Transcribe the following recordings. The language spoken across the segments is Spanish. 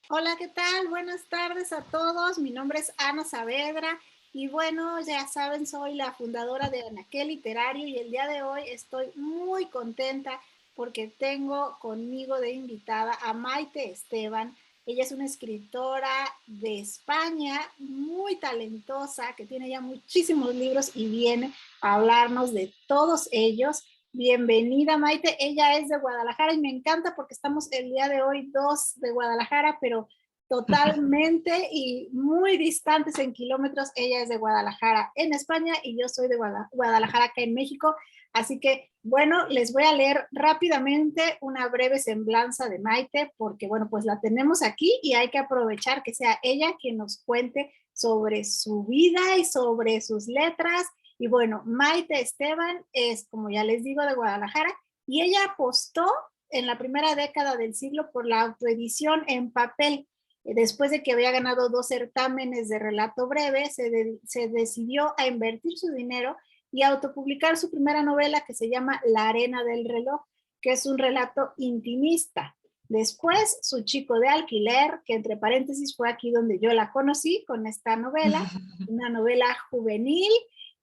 Hola, ¿qué tal? Buenas tardes a todos. Mi nombre es Ana Saavedra y bueno, ya saben, soy la fundadora de Anaquel Literario y el día de hoy estoy muy contenta porque tengo conmigo de invitada a Maite Esteban. Ella es una escritora de España muy talentosa que tiene ya muchísimos libros y viene a hablarnos de todos ellos. Bienvenida, Maite. Ella es de Guadalajara y me encanta porque estamos el día de hoy dos de Guadalajara, pero totalmente y muy distantes en kilómetros. Ella es de Guadalajara en España y yo soy de Guadalajara acá en México. Así que, bueno, les voy a leer rápidamente una breve semblanza de Maite porque, bueno, pues la tenemos aquí y hay que aprovechar que sea ella quien nos cuente sobre su vida y sobre sus letras. Y bueno, Maite Esteban es, como ya les digo, de Guadalajara y ella apostó en la primera década del siglo por la autoedición en papel. Después de que había ganado dos certámenes de relato breve, se decidió a invertir su dinero y a autopublicar su primera novela que se llama La arena del reloj, que es un relato intimista. Después, Su chico de alquiler, que entre paréntesis fue aquí donde yo la conocí con esta novela, una novela juvenil.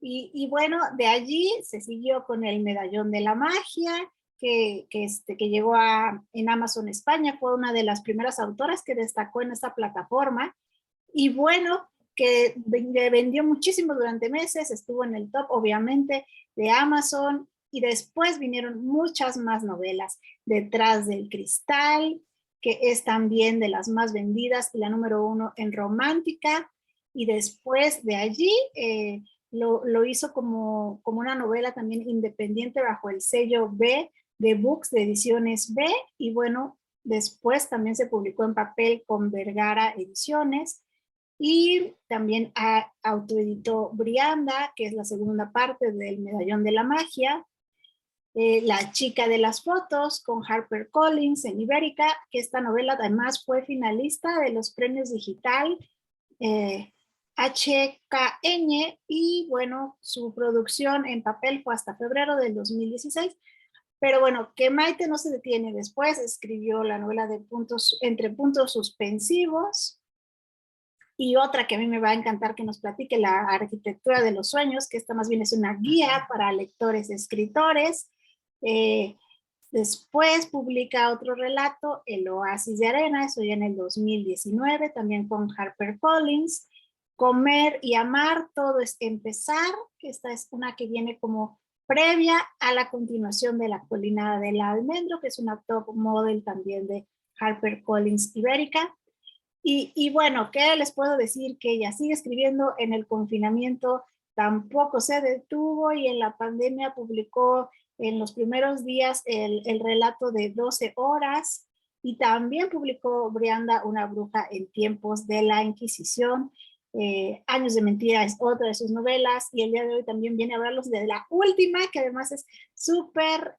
Y bueno, de allí se siguió con El medallón de la magia, que llegó en Amazon España, fue una de las primeras autoras que destacó en esta plataforma. Y bueno, que vendió muchísimo durante meses, estuvo en el top, obviamente, de Amazon. Y después vinieron muchas más novelas. Detrás del cristal, que es también de las más vendidas y la número uno en romántica. Y después de allí lo hizo como una novela también independiente bajo el sello B de Books, de Ediciones B. Y bueno, después también se publicó en papel con Vergara Ediciones. Y también autoeditó Brianda, que es la segunda parte del Medallón de la Magia. La chica de las fotos con HarperCollins en Ibérica, que esta novela además fue finalista de los premios digital eh, HKN. Y bueno, su producción en papel fue hasta febrero del 2016. Pero bueno, que Maite no se detiene. Después escribió la novela de puntos, Entre puntos suspensivos, y otra que a mí me va a encantar que nos platique, La arquitectura de los sueños, que esta más bien es una guía para lectores y escritores. Eh, Después publica otro relato, El oasis de arena, eso ya en el 2019, también con HarperCollins. Comer y amar, todo es empezar, que esta es una que viene como previa a la continuación de La colina del almendro, que es una top model también de HarperCollins Ibérica. Y bueno, ¿qué les puedo decir? Que ella sigue escribiendo en el confinamiento, tampoco se detuvo y en la pandemia publicó en los primeros días el relato de 12 horas y también publicó Brianda, una bruja en tiempos de la Inquisición. Años de mentira es otra de sus novelas y el día de hoy también viene a hablarlos de la última, que además es súper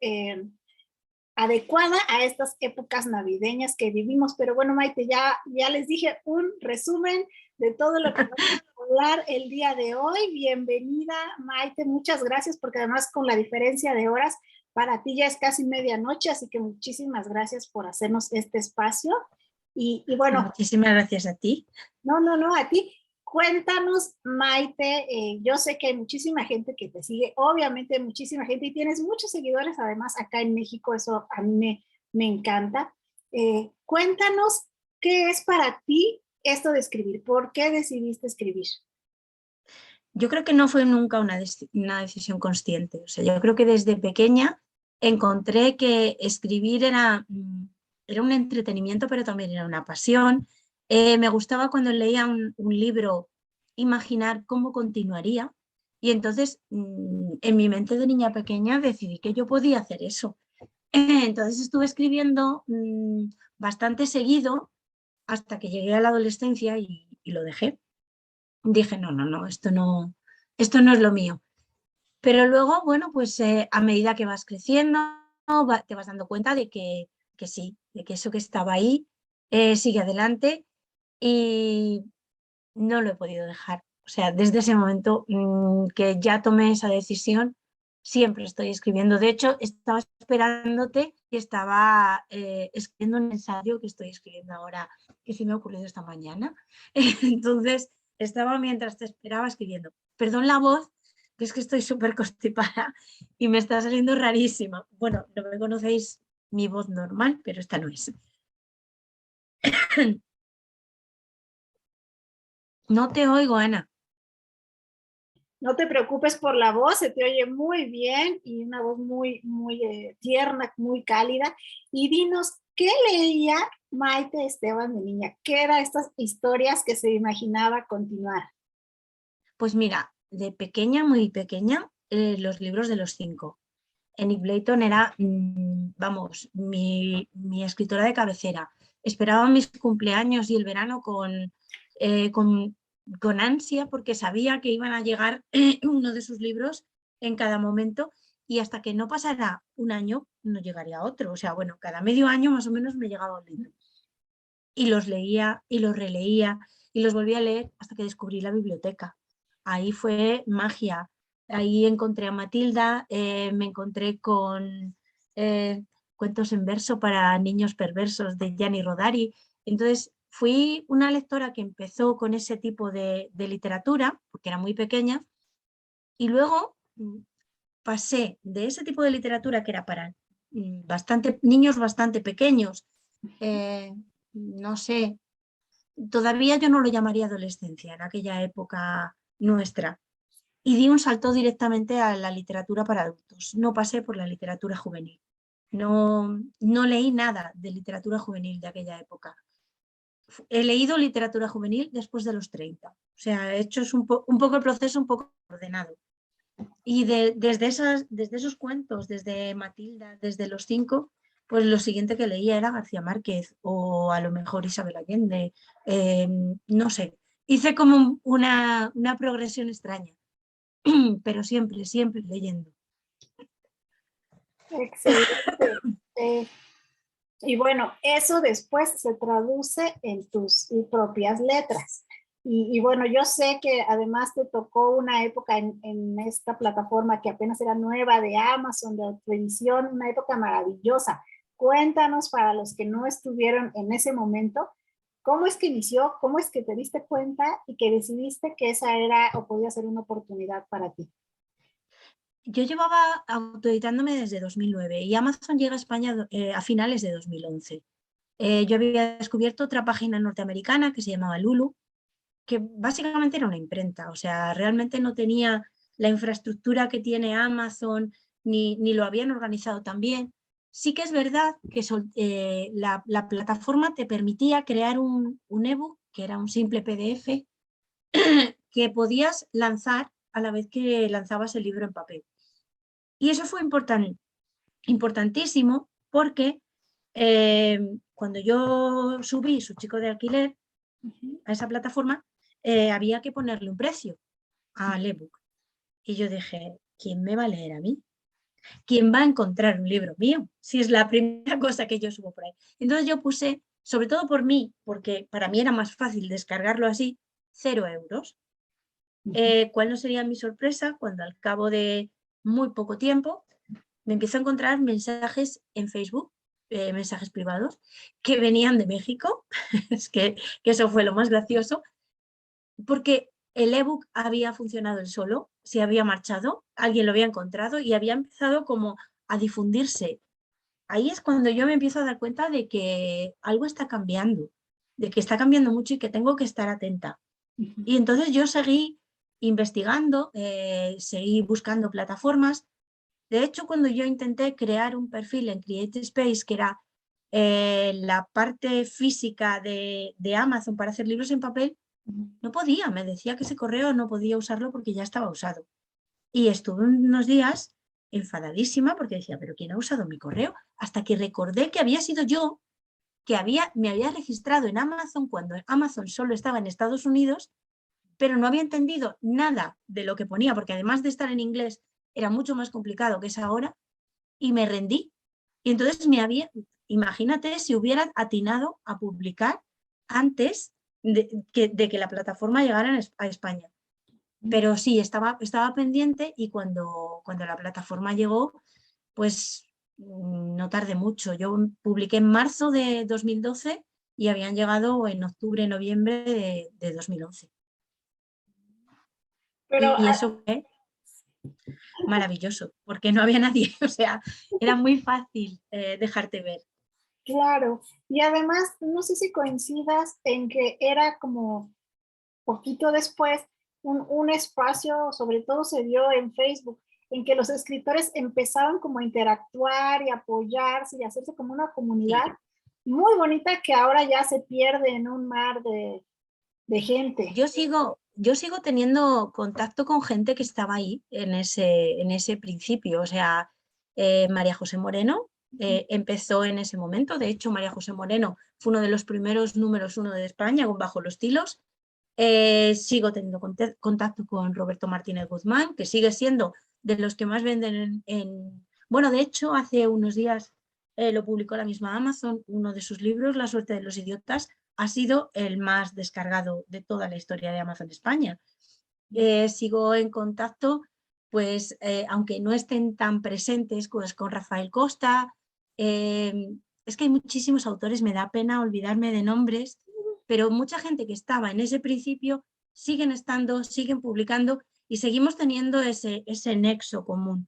adecuada a estas épocas navideñas que vivimos. Pero bueno, Maite, ya les dije un resumen de todo lo que vamos a hablar el día de hoy. Bienvenida, Maite, muchas gracias, porque además con la diferencia de horas, para ti ya es casi medianoche, así que muchísimas gracias por hacernos este espacio. Y bueno, Muchísimas gracias a ti. no, no, no, a ti. Cuéntanos, Maite, yo sé que hay muchísima gente que te sigue, obviamente muchísima gente, y tienes muchos seguidores además acá en México, eso a mí me encanta. Cuéntanos qué es para ti esto de escribir, ¿por qué decidiste escribir? Yo creo que no fue nunca una decisión consciente. O sea, yo creo que desde pequeña encontré que escribir era un entretenimiento, pero también era una pasión. Me gustaba cuando leía un libro imaginar cómo continuaría. Y entonces, en mi mente de niña pequeña decidí que yo podía hacer eso. Entonces estuve escribiendo bastante seguido hasta que llegué a la adolescencia y lo dejé. Dije, no, no, no, esto no es lo mío. Pero luego, bueno, pues a medida que vas creciendo, te vas dando cuenta que sí, de que eso que estaba ahí sigue adelante y no lo he podido dejar. O sea, desde ese momento que ya tomé esa decisión, Siempre estoy escribiendo. De hecho, estaba esperándote y estaba escribiendo un ensayo que estoy escribiendo ahora, que sí me ha ocurrido esta mañana. Entonces, estaba mientras te esperaba escribiendo. Perdón la voz, que es que estoy súper constipada y me está saliendo rarísima. Bueno, no me conocéis mi voz normal, pero esta no es. No te oigo, Ana. No te preocupes por la voz, se te oye muy bien y una voz muy tierna, muy cálida. Y dinos, ¿qué leía Maite Esteban de niña? ¿Qué eran estas historias que se imaginaba continuar? Pues mira, de pequeña, muy pequeña, los libros de los 5. Enid Blyton era, vamos, mi escritora de cabecera. Esperaba mis cumpleaños y el verano eh, con, con ansia porque sabía que iban a llegar uno de sus libros en cada momento y hasta que no pasara un año no llegaría otro. O sea, bueno, cada medio año más o menos me llegaba un libro. Y los leía y los releía y los volvía a leer hasta que descubrí la biblioteca. Ahí fue magia. Ahí encontré a Matilda, me encontré con eh, cuentos en verso para niños perversos de Gianni Rodari. Entonces fui una lectora que empezó con ese tipo de literatura, porque era muy pequeña, y luego pasé de ese tipo de literatura que era para niños bastante pequeños, eh, no sé, todavía yo no lo llamaría adolescencia en aquella época nuestra. Y di un salto directamente a la literatura para adultos. No pasé por la literatura juvenil. No, no leí nada de literatura juvenil de aquella época. He leído literatura juvenil después de los 30. O sea, he hecho un poco el proceso un poco ordenado. Y desde esos cuentos, desde Matilda, desde los 5, pues lo siguiente que leía era García Márquez o a lo mejor Isabel Allende, no sé. Hice como una progresión extraña, pero siempre, siempre leyendo. Excelente. Eh, y bueno, eso después se traduce en tus propias letras. Y bueno, yo sé que además te tocó una época en esta plataforma que apenas era nueva de Amazon, de autoedición, una época maravillosa. Cuéntanos para los que no estuvieron en ese momento, ¿cómo es que inició? ¿Cómo es que te diste cuenta y que decidiste que esa era o podía ser una oportunidad para ti? Yo llevaba autoeditándome desde 2009 y Amazon llega a España a finales de 2011. Yo había descubierto otra página norteamericana que se llamaba Lulu, que básicamente era una imprenta, o sea, realmente no tenía la infraestructura que tiene Amazon, ni lo habían organizado tan bien. Sí que es verdad que la plataforma te permitía crear un ebook, que era un simple PDF, que podías lanzar a la vez que lanzabas el libro en papel. Y eso fue importantísimo porque cuando yo subí Su chico de alquiler a esa plataforma, había que ponerle un precio al ebook. Y yo dije, ¿quién me va a leer a mí? ¿Quién va a encontrar un libro mío? Si es la primera cosa que yo subo por ahí. Entonces yo puse, sobre todo por mí, porque para mí era más fácil descargarlo así, 0 euros. ¿Cuál no sería mi sorpresa cuando al cabo de muy poco tiempo me empiezo a encontrar mensajes en Facebook, mensajes privados, que venían de México? Es que eso fue lo más gracioso, porque el ebook había funcionado él solo, se había marchado, alguien lo había encontrado y había empezado como a difundirse. Ahí es cuando yo me empiezo a dar cuenta de que algo está cambiando, de que está cambiando mucho y que tengo que estar atenta. Y entonces yo seguí investigando, seguí buscando plataformas. De hecho, cuando yo intenté crear un perfil en Create Space, que era la parte física de Amazon para hacer libros en papel, no podía, me decía que ese correo no podía usarlo porque ya estaba usado. Y estuve unos días enfadadísima porque decía, pero ¿quién ha usado mi correo? Hasta que recordé que había sido yo que me había registrado en Amazon cuando Amazon solo estaba en Estados Unidos, pero no había entendido nada de lo que ponía, porque además de estar en inglés era mucho más complicado que es ahora, y me rendí. Y entonces imagínate si hubiera atinado a publicar antes de que la plataforma llegara a España. Pero sí, estaba pendiente y cuando la plataforma llegó, pues no tardé mucho. Yo publiqué en marzo de 2012 y habían llegado en octubre, noviembre de 2011. Pero Y eso fue maravilloso, porque no había nadie, o sea, era muy fácil dejarte ver. claro, y además, no sé si coincidas en que era como poquito después un espacio, sobre todo se dio en Facebook, en que los escritores empezaban como a interactuar y apoyarse y hacerse como una comunidad Sí. muy bonita que ahora ya se pierde en un mar de gente. Yo sigo teniendo contacto con gente que estaba ahí en ese principio, o sea, María José Moreno empezó en ese momento. De hecho, María José Moreno fue uno de los primeros números uno de España con Bajo los Tilos. Sigo teniendo contacto con Roberto Martínez Guzmán, que sigue siendo de los que más venden Bueno, de hecho, hace unos días lo publicó la misma Amazon, uno de sus libros, La suerte de los idiotas, ha sido el más descargado de toda la historia de Amazon España. Sigo en contacto, pues, aunque no estén tan presentes, pues, con Rafael Costa. Es que hay muchísimos autores, me da pena olvidarme de nombres, pero mucha gente que estaba en ese principio siguen estando, siguen publicando y seguimos teniendo ese nexo común.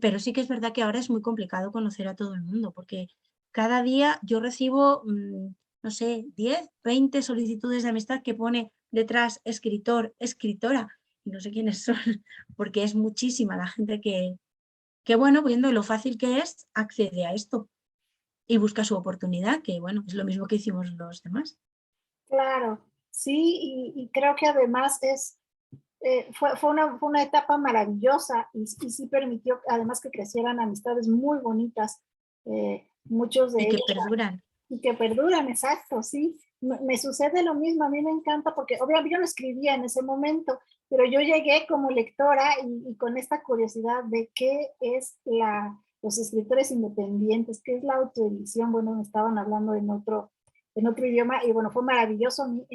Pero sí que es verdad que ahora es muy complicado conocer a todo el mundo, porque cada día yo recibo, no sé, 10, 20 solicitudes de amistad que pone detrás escritor, escritora, y no sé quiénes son, porque es muchísima la gente que, bueno, viendo lo fácil que es, accede a esto y busca su oportunidad, que bueno, es lo mismo que hicimos los demás. Claro, sí, y creo que además fue una etapa maravillosa y sí permitió además que crecieran amistades muy bonitas, muchos de Y que ellos, perduran. y que perduran, exacto, sí. Me sucede lo mismo, a mí me encanta porque obviamente yo no escribía en ese momento, pero yo llegué como lectora y con esta curiosidad de qué es los escritores independientes, qué es la autoedición. Bueno, me estaban hablando en otro idioma y bueno, fue maravilloso a mí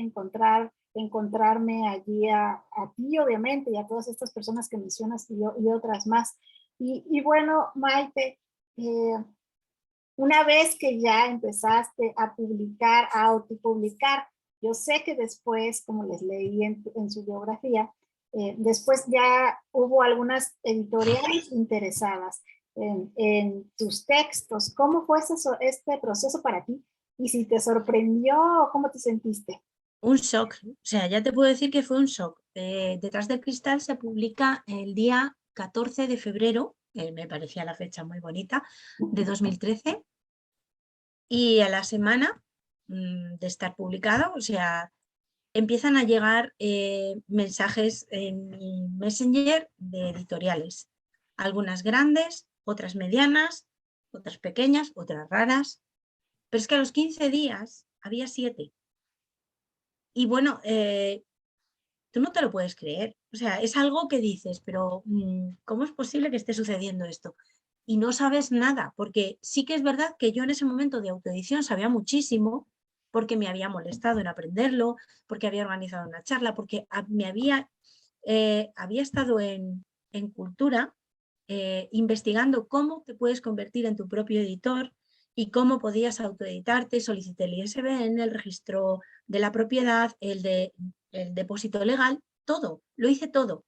encontrarme allí a ti, obviamente, y a todas estas personas que mencionas y otras más. Y bueno, Maite, una vez que ya empezaste a publicar, a autopublicar, yo sé que después, como les leí en su biografía, después ya hubo algunas editoriales interesadas en tus textos. ¿Cómo fue este proceso para ti? Y si te sorprendió, ¿cómo te sentiste? Un shock, o sea, ya te puedo decir que fue un shock. Detrás del cristal se publica el día 14 de febrero, me parecía la fecha muy bonita, de 2013, y a la semana de estar publicado, o sea, empiezan a llegar mensajes en mi Messenger de editoriales, algunas grandes, otras medianas, otras pequeñas, otras raras, pero es que a los 15 días había 7. Y bueno, tú no te lo puedes creer. O sea, es algo que dices, pero ¿cómo es posible que esté sucediendo esto? Y no sabes nada, porque sí que es verdad que yo en ese momento de autoedición sabía muchísimo, porque me había molestado en aprenderlo, porque había organizado una charla, porque me había estado en cultura investigando cómo te puedes convertir en tu propio editor y cómo podías autoeditarte. Solicité el ISBN, el registro de la propiedad, el depósito legal, todo, lo hice todo,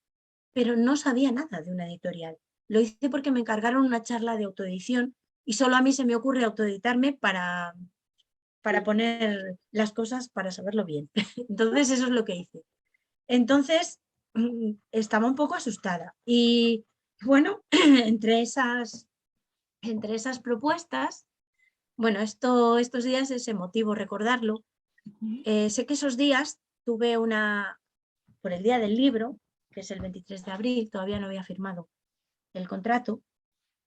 pero no sabía nada de una editorial. Lo hice porque me encargaron una charla de autoedición y solo a mí se me ocurre autoeditarme para poner las cosas, para saberlo bien. Entonces eso es lo que hice. Entonces estaba un poco asustada y bueno, entre esas propuestas, bueno, estos días es emotivo recordarlo. Sé que esos días tuve por el día del libro, que es el 23 de abril, todavía no había firmado el contrato,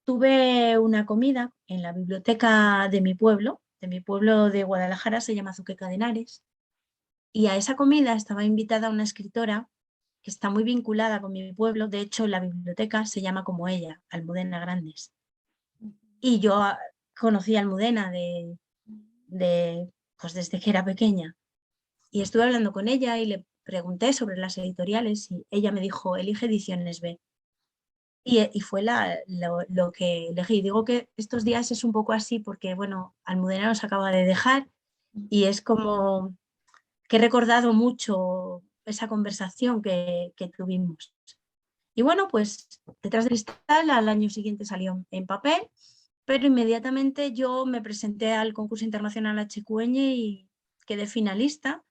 tuve una comida en la biblioteca de mi pueblo de Guadalajara, se llama Azuqueca de Henares, y a esa comida estaba invitada una escritora que está muy vinculada con mi pueblo. De hecho, la biblioteca se llama como ella, Almudena Grandes. Y yo conocí a Almudena pues desde que era pequeña. Y estuve hablando con ella y pregunté sobre las editoriales y ella me dijo, elige Ediciones B. Y fue lo que elegí. Digo que estos días es un poco así porque, bueno, Almudena nos acaba de dejar y es como que he recordado mucho esa conversación que tuvimos. Y bueno, pues Detrás del cristal al año siguiente salió en papel, pero inmediatamente yo me presenté al concurso internacional HQN y quedé finalista,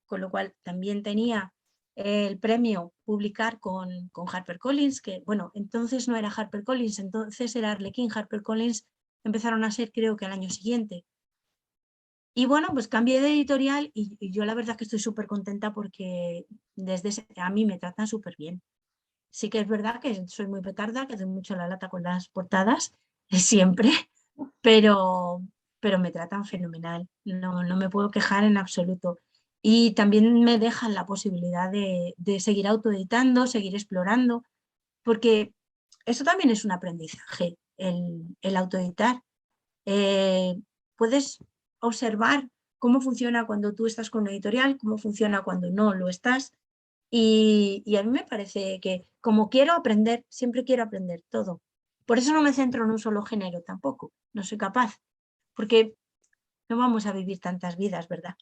con lo cual también tenía el premio publicar con HarperCollins, que bueno, entonces no era HarperCollins, entonces era Arlequín. HarperCollins empezaron a ser creo que al año siguiente. Y bueno, pues cambié de editorial y yo la verdad que estoy súper contenta porque a mí me tratan súper bien. Sí que es verdad que soy muy petarda, que doy mucho la lata con las portadas, siempre, pero, pero me tratan fenomenal, no me puedo quejar en absoluto. Y también me dejan la posibilidad de seguir autoeditando, seguir explorando, porque eso también es un aprendizaje, el autoeditar. Eh, Puedes observar cómo funciona cuando tú estás con una editorial, cómo funciona cuando no lo estás. Y a mí me parece que como quiero aprender, siempre quiero aprender todo. Por eso no me centro en un solo género tampoco, no soy capaz, porque no vamos a vivir tantas vidas, ¿verdad?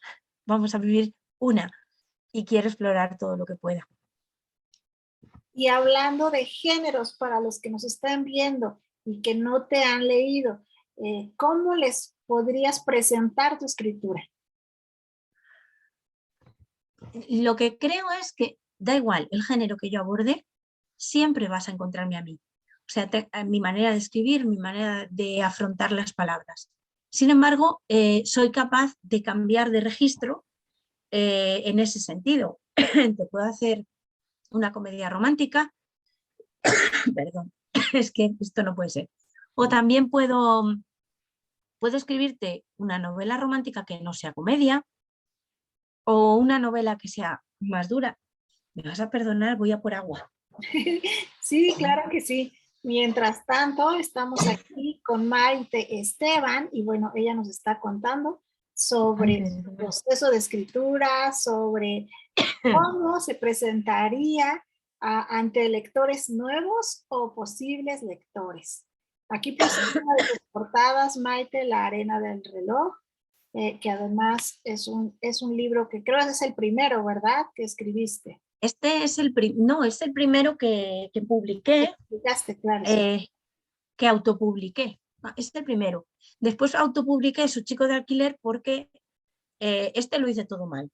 Vamos a vivir una y quiero explorar todo lo que pueda. Y hablando de géneros para los que nos están viendo y que no te han leído, ¿cómo les podrías presentar tu escritura? Lo que creo es que da igual el género que yo aborde, siempre vas a encontrarme a mí. O sea, mi manera de escribir, mi manera de afrontar las palabras. Sin embargo, soy capaz de cambiar de registro en ese sentido. Te puedo hacer una comedia romántica, perdón, es que esto no puede ser. O también puedo escribirte una novela romántica que no sea comedia o una novela que sea más dura. Me vas a perdonar, voy a por agua. Sí, claro que sí. Mientras tanto, estamos aquí con Maite Esteban y bueno, ella nos está contando sobre su proceso de escritura, sobre cómo se presentaría ante lectores nuevos o posibles lectores. Aquí puse una de tus portadas, Maite, La arena del reloj, que además es un libro que creo que es el primero, ¿verdad?, que escribiste. Este es no, es el primero que publiqué, Explicaste, claro, sí. que autopubliqué. Es el primero. Después autopubliqué Su chico de alquiler porque este lo hice todo mal.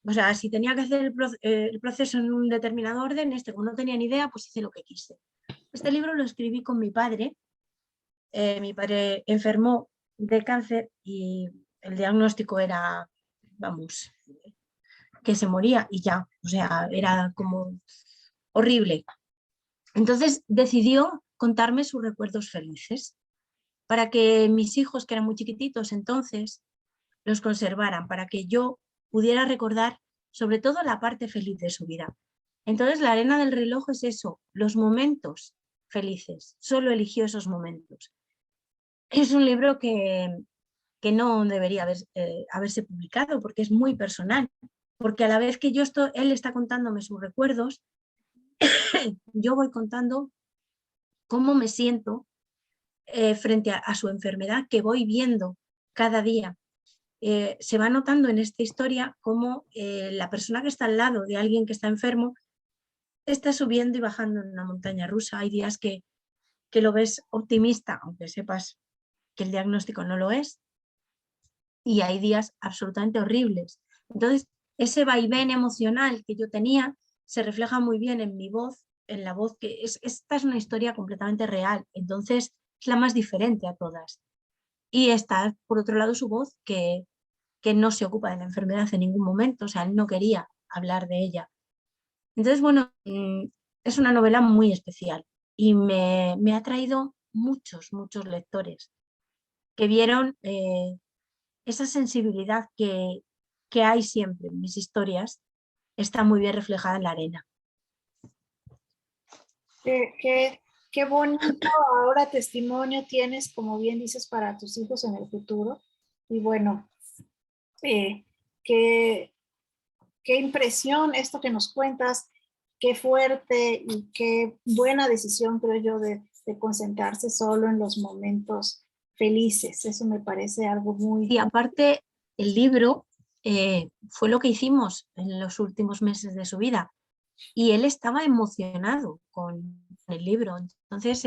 O sea, si tenía que hacer el proceso en un determinado orden, como no tenía ni idea, pues hice lo que quise. Este libro lo escribí con mi padre. Mi padre enfermó de cáncer y el diagnóstico era, vamos, que se moría y ya. O sea, era como horrible. Entonces decidió contarme sus recuerdos felices para que mis hijos, que eran muy chiquititos entonces, los conservaran, para que yo pudiera recordar sobre todo la parte feliz de su vida. Entonces, La arena del reloj es eso, los momentos felices, solo eligió esos momentos. Es un libro que no debería haberse publicado porque es muy personal, porque a la vez que él está contándome sus recuerdos, yo voy contando cómo me siento frente a su enfermedad, que voy viendo cada día. Se va notando en esta historia cómo la persona que está al lado de alguien que está enfermo está subiendo y bajando en una montaña rusa. Hay días que lo ves optimista, aunque sepas que el diagnóstico no lo es, y hay días absolutamente horribles. Entonces, ese vaivén emocional que yo tenía se refleja muy bien en mi voz, en la voz esta es una historia completamente real, entonces es la más diferente a todas. Y está, por otro lado, su voz, que no se ocupa de la enfermedad en ningún momento, o sea, él no quería hablar de ella. Entonces, bueno, es una novela muy especial y me ha traído muchos lectores que vieron esa sensibilidad que hay siempre en mis historias, está muy bien reflejada en La arena. Qué bonito ahora testimonio tienes, como bien dices, para tus hijos en el futuro. Y bueno, qué, qué impresión esto que nos cuentas, qué fuerte y qué buena decisión, creo yo, de concentrarse solo en los momentos felices. Eso me parece algo Y muy... aparte, el libro fue lo que hicimos en los últimos meses de su vida y él estaba emocionado con el libro. Entonces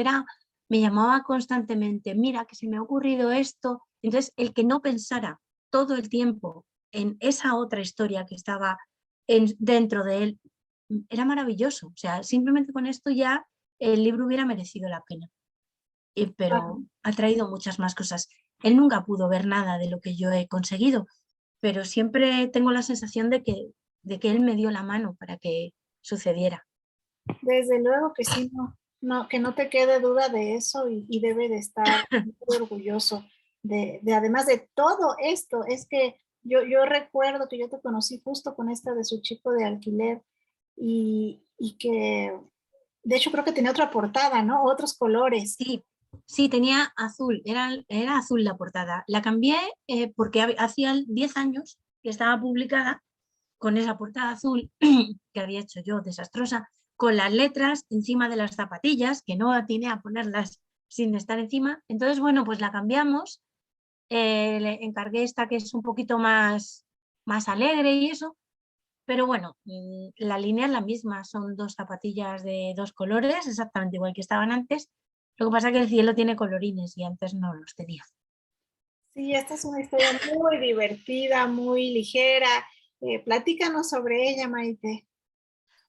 me llamaba constantemente, mira, que se me ha ocurrido esto. Entonces, el que no pensara todo el tiempo en esa otra historia que estaba dentro de él, era maravilloso. O sea, simplemente con esto ya el libro hubiera merecido la pena. Pero ha traído muchas más cosas. Él nunca pudo ver nada de lo que yo he conseguido, pero siempre tengo la sensación de que él me dio la mano para que sucediera. Desde luego que sí, que no te quede duda de eso y debe de estar muy orgulloso además de todo esto. Es que yo recuerdo que yo te conocí justo con esta de su chico de alquiler y que de hecho creo que tenía otra portada, ¿no? Otros colores. Sí, sí, tenía azul, era azul la portada. La cambié porque hacía 10 años que estaba publicada con esa portada azul que había hecho yo, desastrosa, con las letras encima de las zapatillas, que no atiné a ponerlas sin estar encima. Entonces, bueno, pues la cambiamos. Le encargué esta que es un poquito más alegre y eso, pero bueno, la línea es la misma, son dos zapatillas de dos colores, exactamente igual que estaban antes. Lo que pasa es que el cielo tiene colorines y antes no los tenía. Sí, esta es una historia muy divertida, muy ligera. Platícanos sobre ella, Maite.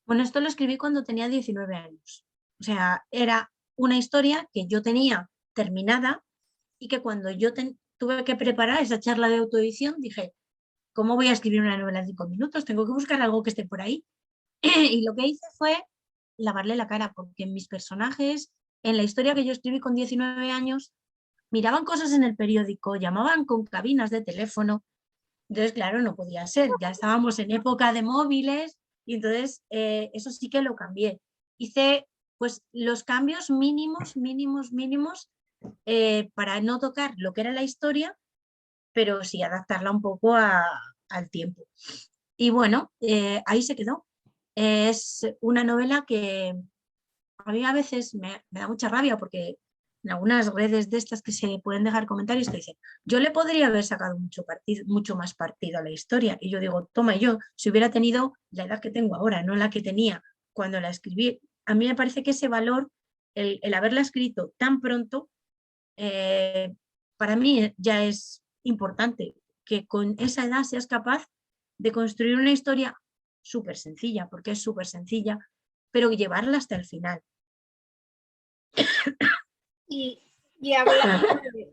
Bueno, esto lo escribí cuando tenía 19 años. O sea, era una historia que yo tenía terminada y que cuando yo tuve que preparar esa charla de autoedición, dije, ¿cómo voy a escribir una novela en 5 minutos? Tengo que buscar algo que esté por ahí. Y lo que hice fue lavarle la cara, porque mis personajes, en la historia que yo escribí con 19 años, miraban cosas en el periódico, llamaban con cabinas de teléfono. Entonces, claro, no podía ser. Ya estábamos en época de móviles y entonces eso sí que lo cambié. Hice pues los cambios mínimos, mínimos, mínimos para no tocar lo que era la historia, pero sí adaptarla un poco al tiempo. Y bueno, ahí se quedó. Es una novela que a mí a veces me da mucha rabia porque en algunas redes de estas que se pueden dejar comentarios te dicen, yo le podría haber sacado mucho más partido a la historia. Y yo digo, toma, yo si hubiera tenido la edad que tengo ahora, no la que tenía cuando la escribí, a mí me parece que ese valor, el haberla escrito tan pronto, eh, para mí ya es importante que con esa edad seas capaz de construir una historia súper sencilla, porque es súper sencilla, pero llevarla hasta el final. Y, y hablando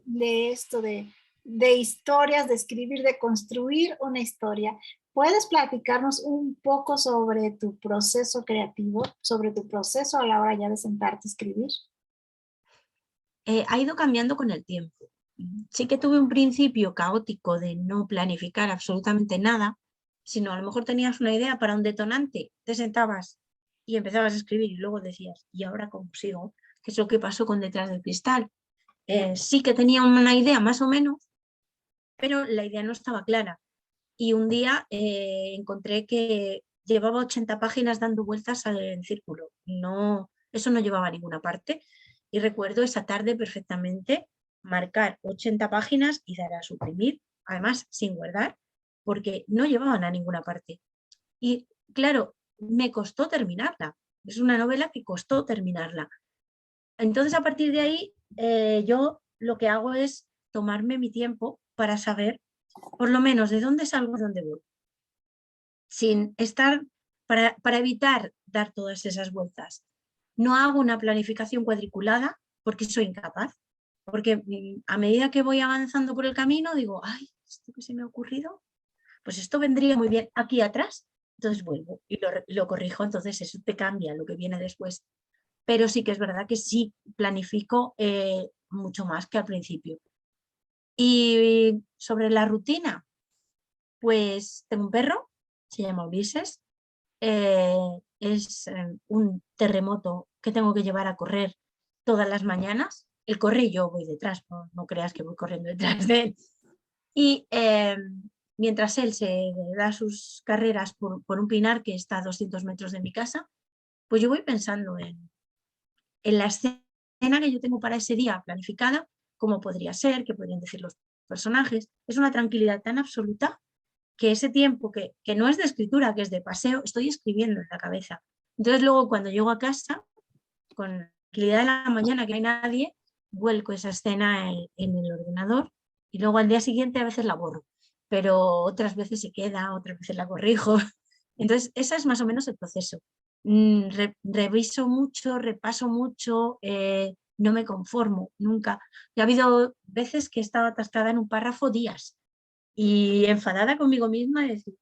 de esto, de historias, de escribir, de construir una historia, ¿puedes platicarnos un poco sobre tu proceso creativo, sobre tu proceso a la hora ya de sentarte a escribir? Ha ido cambiando con el tiempo. Sí que tuve un principio caótico de no planificar absolutamente nada, sino a lo mejor tenías una idea para un detonante, te sentabas y empezabas a escribir y luego decías, ¿y ahora cómo sigo? ¿Qué es lo que pasó con Detrás del Cristal? Sí que tenía una idea más o menos, pero la idea no estaba clara. Y un día encontré que llevaba 80 páginas dando vueltas en círculo. No, eso no llevaba a ninguna parte. Y recuerdo esa tarde perfectamente marcar 80 páginas y dar a suprimir, además sin guardar, porque no llevaban a ninguna parte. Y claro, me costó terminarla. Es una novela que costó terminarla. Entonces, a partir de ahí, yo lo que hago es tomarme mi tiempo para saber, por lo menos, de dónde salgo y dónde voy, sin estar, para evitar dar todas esas vueltas. No hago una planificación cuadriculada porque soy incapaz, porque a medida que voy avanzando por el camino digo, ay, esto que se me ha ocurrido, pues esto vendría muy bien aquí atrás, entonces vuelvo y lo corrijo, entonces eso te cambia lo que viene después. Pero sí que es verdad que sí planifico mucho más que al principio. Y sobre la rutina, pues tengo un perro, se llama Ulises, es un terremoto que tengo que llevar a correr todas las mañanas. Él corre y yo voy detrás, no creas que voy corriendo detrás de él. Y mientras él se da sus carreras por un pinar que está a 200 metros de mi casa, pues yo voy pensando en la escena que yo tengo para ese día planificada, cómo podría ser, qué podrían decir los personajes. Es una tranquilidad tan absoluta que ese tiempo que no es de escritura, que es de paseo, estoy escribiendo en la cabeza. Entonces luego cuando llego a casa, con la tranquilidad de la mañana, que no hay nadie, vuelco esa escena en el ordenador y luego al día siguiente a veces la borro, pero otras veces se queda, otras veces la corrijo. Entonces ese es más o menos el proceso. Reviso mucho, repaso mucho, no me conformo nunca. Y ha habido veces que he estado atascada en un párrafo días y enfadada conmigo misma de decir,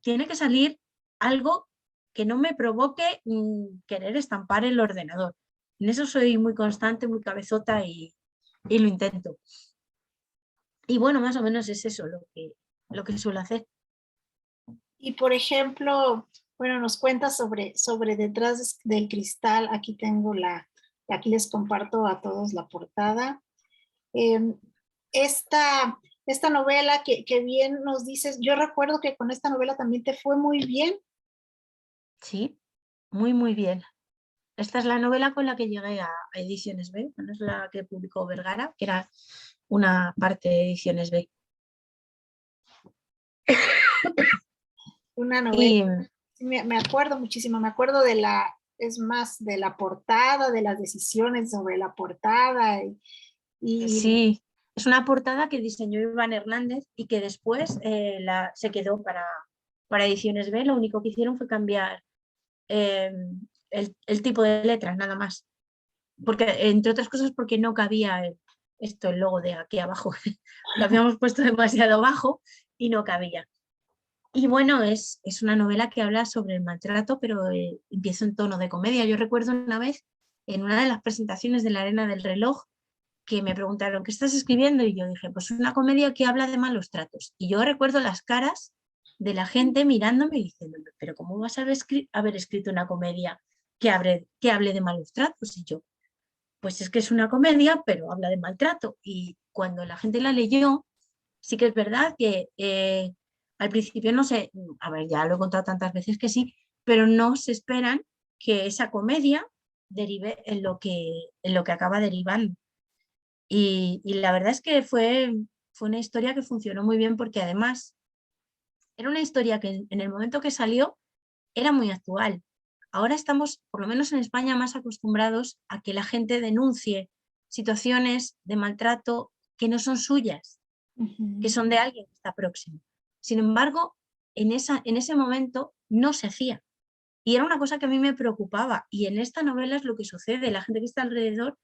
tiene que salir algo que no me provoque querer estampar el ordenador. En eso soy muy constante, muy cabezota y lo intento. Y bueno, más o menos es eso lo que suelo hacer. Y por ejemplo, bueno, nos cuentas sobre Detrás del Cristal. Aquí tengo aquí les comparto a todos la portada. Eh, esta novela que bien nos dices, yo recuerdo que con esta novela también te fue muy bien. Sí, muy, muy bien. Esta es la novela con la que llegué a Ediciones B, no es la que publicó Vergara, que era una parte de Ediciones B. Una novela, Y sí, me acuerdo muchísimo, me acuerdo es más, de la portada, de las decisiones sobre la portada. Y sí, es una portada que diseñó Iván Hernández y que después se quedó para Ediciones B. Lo único que hicieron fue cambiar eh, el tipo de letras, nada más. Porque, entre otras cosas, porque no cabía el logo de aquí abajo. Lo habíamos puesto demasiado bajo y no cabía. Y bueno, es una novela que habla sobre el maltrato, pero empieza en tono de comedia. Yo recuerdo una vez en una de las presentaciones de La Arena del Reloj que me preguntaron, ¿qué estás escribiendo? Y yo dije, pues una comedia que habla de malos tratos. Y yo recuerdo las caras de la gente mirándome y diciéndome, pero ¿cómo vas a haber escrito una comedia que hable de malos tratos? Y yo, pues es que es una comedia, pero habla de maltrato. Y cuando la gente la leyó, sí que es verdad que al principio no sé, a ver, ya lo he contado tantas veces que sí, pero no se esperan que esa comedia derive en lo que acaba derivando. Y la verdad es que fue una historia que funcionó muy bien porque además era una historia que en el momento que salió era muy actual. Ahora estamos, por lo menos en España, más acostumbrados a que la gente denuncie situaciones de maltrato que no son suyas, que son de alguien que está próximo. Sin embargo, en ese momento no se hacía. Y era una cosa que a mí me preocupaba. Y en esta novela es lo que sucede. La gente que está alrededor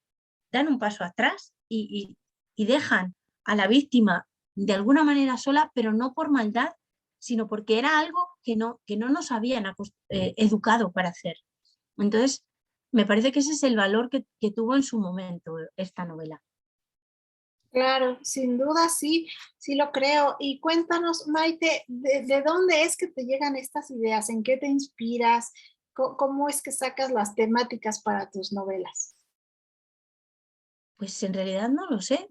dan un paso atrás y dejan a la víctima de alguna manera sola, pero no por maldad, sino porque era algo que no nos habían educado para hacer. Entonces, me parece que ese es el valor que tuvo en su momento esta novela. claro, sin duda sí, sí lo creo. Y cuéntanos, Maite, de dónde es que te llegan estas ideas? ¿En qué te inspiras? ¿Cómo es que sacas las temáticas para tus novelas? Pues en realidad no lo sé.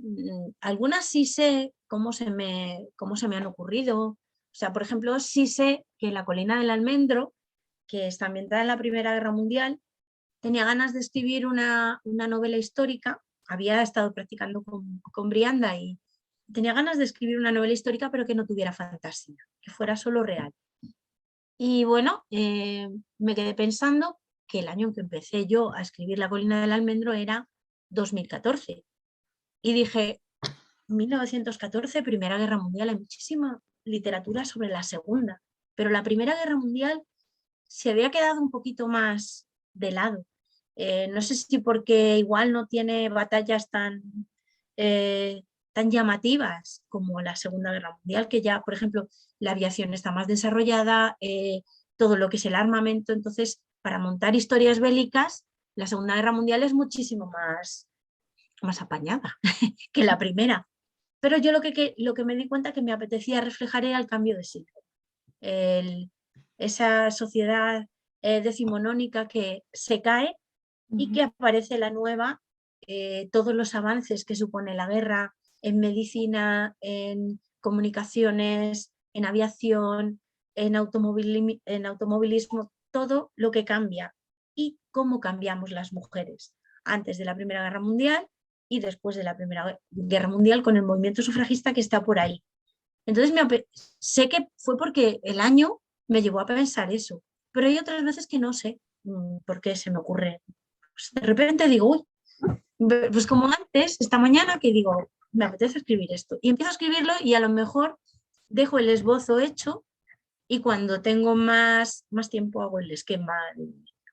Algunas sí sé cómo se me han ocurrido. O sea, por ejemplo, sí sé que La colina del almendro, que está ambientada en la Primera Guerra Mundial, tenía ganas de escribir una novela histórica. Había estado practicando con Brianda y tenía ganas de escribir una novela histórica, pero que no tuviera fantasía, que fuera solo real. Y bueno, me quedé pensando que el año en que empecé yo a escribir La colina del almendro era 2014. Y dije, 1914, Primera Guerra Mundial, hay muchísima literatura sobre la Segunda, pero la Primera Guerra Mundial se había quedado un poquito más de lado. No sé si porque igual no tiene batallas tan llamativas como la Segunda Guerra Mundial, que ya, por ejemplo, la aviación está más desarrollada, todo lo que es el armamento. Entonces, para montar historias bélicas, la Segunda Guerra Mundial es muchísimo más apañada que la primera. Pero yo lo que me di cuenta que me apetecía reflejar era el cambio de siglo. El, esa sociedad decimonónica que se cae y Ujú. que aparece la nueva, todos los avances que supone la guerra en medicina, en comunicaciones, en aviación, en automovilismo, todo lo que cambia y cómo cambiamos las mujeres antes de la Primera Guerra Mundial y después de la Primera Guerra Mundial con el movimiento sufragista que está por ahí. Entonces sé que fue porque el año me llevó a pensar eso, pero hay otras veces que no sé por qué se me ocurre. Pues de repente digo, uy, pues como antes, esta mañana que digo, me apetece escribir esto. Y empiezo a escribirlo y a lo mejor dejo el esbozo hecho y cuando tengo más tiempo hago el esquema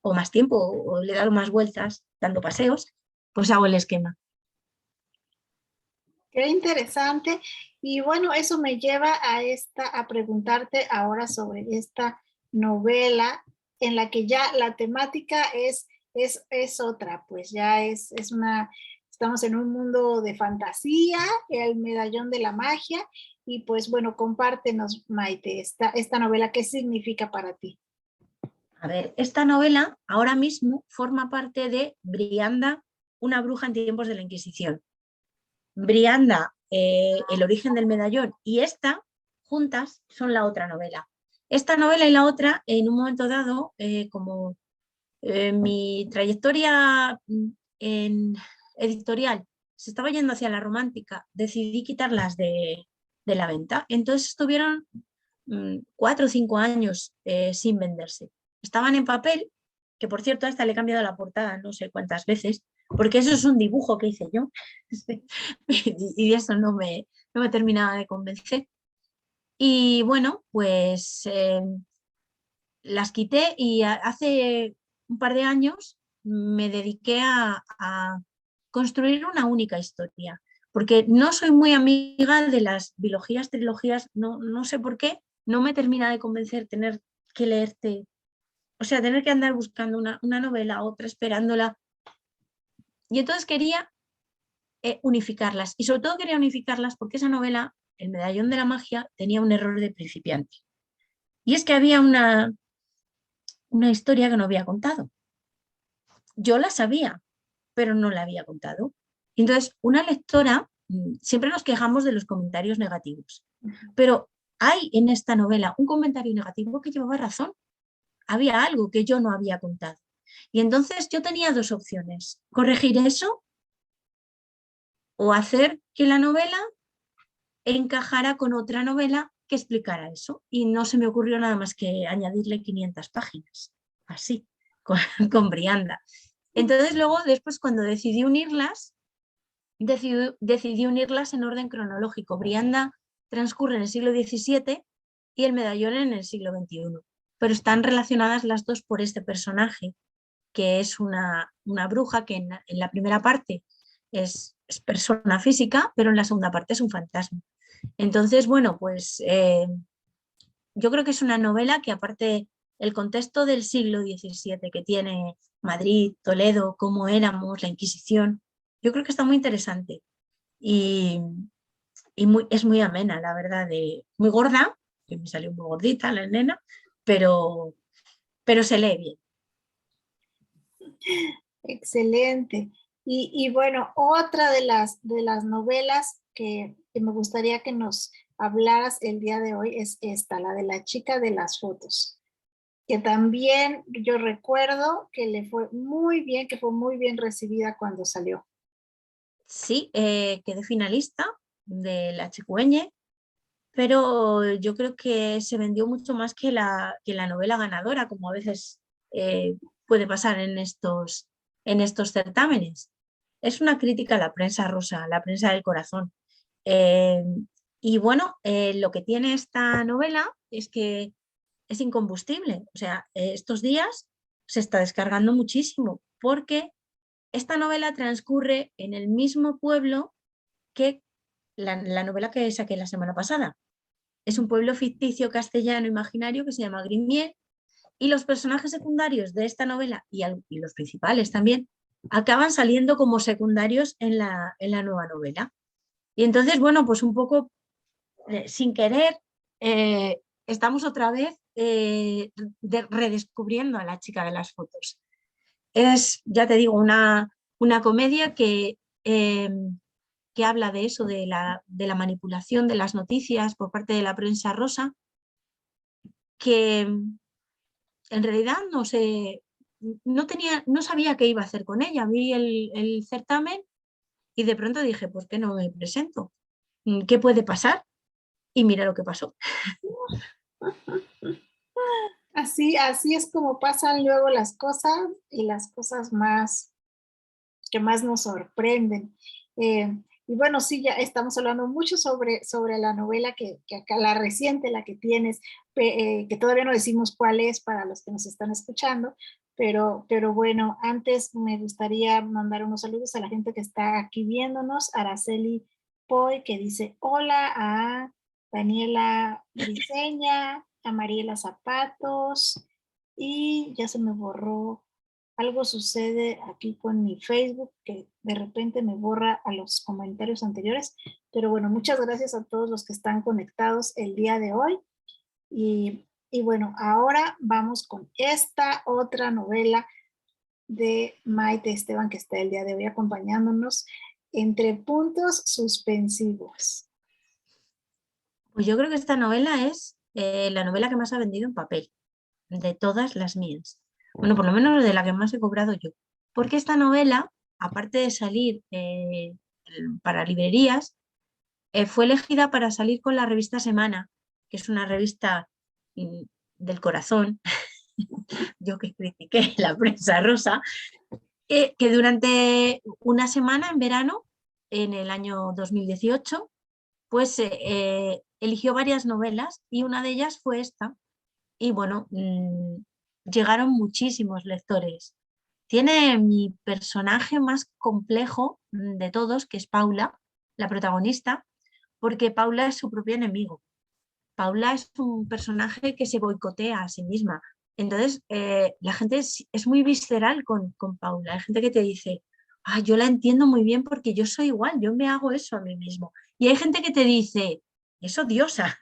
o más tiempo o le he dado más vueltas dando paseos, pues hago el esquema. Qué interesante. Y bueno, eso me lleva a preguntarte ahora sobre esta novela en la que ya la temática es otra, pues ya es una, estamos en un mundo de fantasía, el medallón de la magia, y pues bueno, compártenos, Maite, esta novela, ¿qué significa para ti? A ver, esta novela ahora mismo forma parte de Brianda, una bruja en tiempos de la Inquisición. Brianda, el origen del medallón, y esta, juntas, son la otra novela. Esta novela y la otra, en un momento dado, como mi trayectoria en editorial se estaba yendo hacia la romántica, decidí quitarlas de la venta. Entonces estuvieron 4 o 5 años sin venderse. Estaban en papel, que por cierto a esta le he cambiado la portada no sé cuántas veces, porque eso es un dibujo que hice yo y eso no me terminaba de convencer. Y bueno, pues las quité y hace un par de años me dediqué a construir una única historia, porque no soy muy amiga de las bilogías, trilogías, no sé por qué, no me termina de convencer tener que leerte, o sea, tener que andar buscando una novela, otra, esperándola. Y entonces quería unificarlas, y sobre todo quería unificarlas porque esa novela, El medallón de la magia, tenía un error de principiante. Y es que había una historia que no había contado. Yo la sabía, pero no la había contado. Entonces, una lectora, siempre nos quejamos de los comentarios negativos, pero hay en esta novela un comentario negativo que llevaba razón. Había algo que yo no había contado. Y entonces yo tenía dos opciones: corregir eso o hacer que la novela encajara con otra novela que explicara eso. Y no se me ocurrió nada más que añadirle 500 páginas, así, con Brianda. Entonces luego, después, cuando decidí unirlas, decidí unirlas en orden cronológico. Brianda transcurre en el siglo XVII y el medallón en el siglo XXI, pero están relacionadas las dos por este personaje, que es una bruja que en la primera parte es persona física, pero en la segunda parte es un fantasma. Entonces, bueno, pues yo creo que es una novela que, aparte el contexto del siglo XVII que tiene Madrid, Toledo, cómo éramos, la Inquisición, yo creo que está muy interesante y, es muy amena, la verdad, muy gorda, que me salió muy gordita la nena, pero, se lee bien. Excelente. Y bueno, otra de las novelas que me gustaría que nos hablaras el día de hoy es esta, la de la chica de las fotos, que también yo recuerdo que le fue muy bien, que fue muy bien recibida cuando salió. Sí, quedé finalista de la Chicueñe, pero yo creo que se vendió mucho más que la novela ganadora, como a veces puede pasar en estos certámenes. Es una crítica a la prensa rosa, a la prensa del corazón. Eh, y bueno, lo que tiene esta novela es que es incombustible. O sea, estos días se está descargando muchísimo porque esta novela transcurre en el mismo pueblo que la novela que saqué la semana pasada. Es un pueblo ficticio castellano imaginario que se llama Grimier, y los personajes secundarios de esta novela y los principales también acaban saliendo como secundarios en la nueva novela. Y entonces, bueno, pues un poco sin querer, estamos otra vez redescubriendo a la chica de las fotos. Es, ya te digo, una comedia que que habla de eso, de la manipulación de las noticias por parte de la prensa rosa, que en realidad no sé, no sabía qué iba a hacer con ella. Vi el certamen y de pronto dije, ¿por qué no me presento? ¿Qué puede pasar? Y mira lo que pasó. Así es como pasan luego las cosas y las cosas más que más nos sorprenden. Y bueno, sí, ya estamos hablando mucho sobre la novela que acá, la reciente, la que tienes, que todavía no decimos cuál es para los que nos están escuchando, pero bueno, antes me gustaría mandar unos saludos a la gente que está aquí viéndonos, Araceli Poy, que dice hola, a Daniela Briseña, a Mariela Zapatos, y ya se me borró. Algo sucede aquí con mi Facebook que de repente me borra a los comentarios anteriores, pero bueno, muchas gracias a todos los que están conectados el día de hoy. Y bueno, ahora vamos con esta otra novela de Maite Esteban que está el día de hoy acompañándonos, Entre puntos suspensivos. Pues yo creo que esta novela es la novela que más ha vendido en papel, de todas las mías. Bueno, por lo menos de la que más he cobrado yo. Porque esta novela, aparte de salir para librerías, fue elegida para salir con la revista Semana, que es una revista mm, del corazón, yo que critiqué la prensa rosa, que durante una semana en verano, en el año 2018, pues eligió varias novelas y una de ellas fue esta. Y bueno, llegaron muchísimos lectores. Tiene mi personaje más complejo de todos, que es Paula, la protagonista, porque Paula es su propio enemigo. Paula es un personaje que se boicotea a sí misma. Entonces, la gente es muy visceral con Paula. Hay gente que te dice, ah, yo la entiendo muy bien porque yo soy igual, yo me hago eso a mí mismo. Y hay gente que te dice, es odiosa,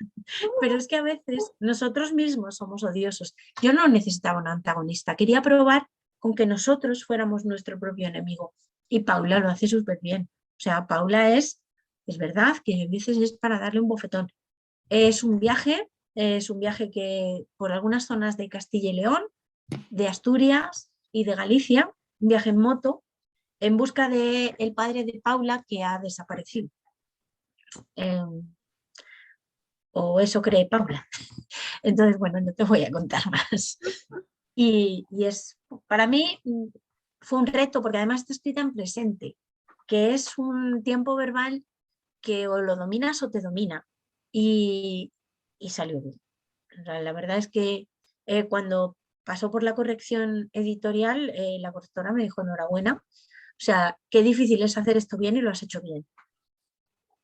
pero es que a veces nosotros mismos somos odiosos. Yo no necesitaba un antagonista, quería probar con que nosotros fuéramos nuestro propio enemigo. Y Paula lo hace súper bien. O sea, Paula es verdad que a veces es para darle un bofetón. Es un viaje que por algunas zonas de Castilla y León, de Asturias y de Galicia, un viaje en moto, en busca del padre de Paula que ha desaparecido. Eh, o eso cree Paula. Entonces, bueno, no te voy a contar más. Y es, para mí, fue un reto, porque además está escrita en presente, que es un tiempo verbal que o lo dominas o te domina. Y, y salió bien. La verdad es que cuando pasó por la corrección editorial, la correctora me dijo enhorabuena. O sea, qué difícil es hacer esto bien y lo has hecho bien.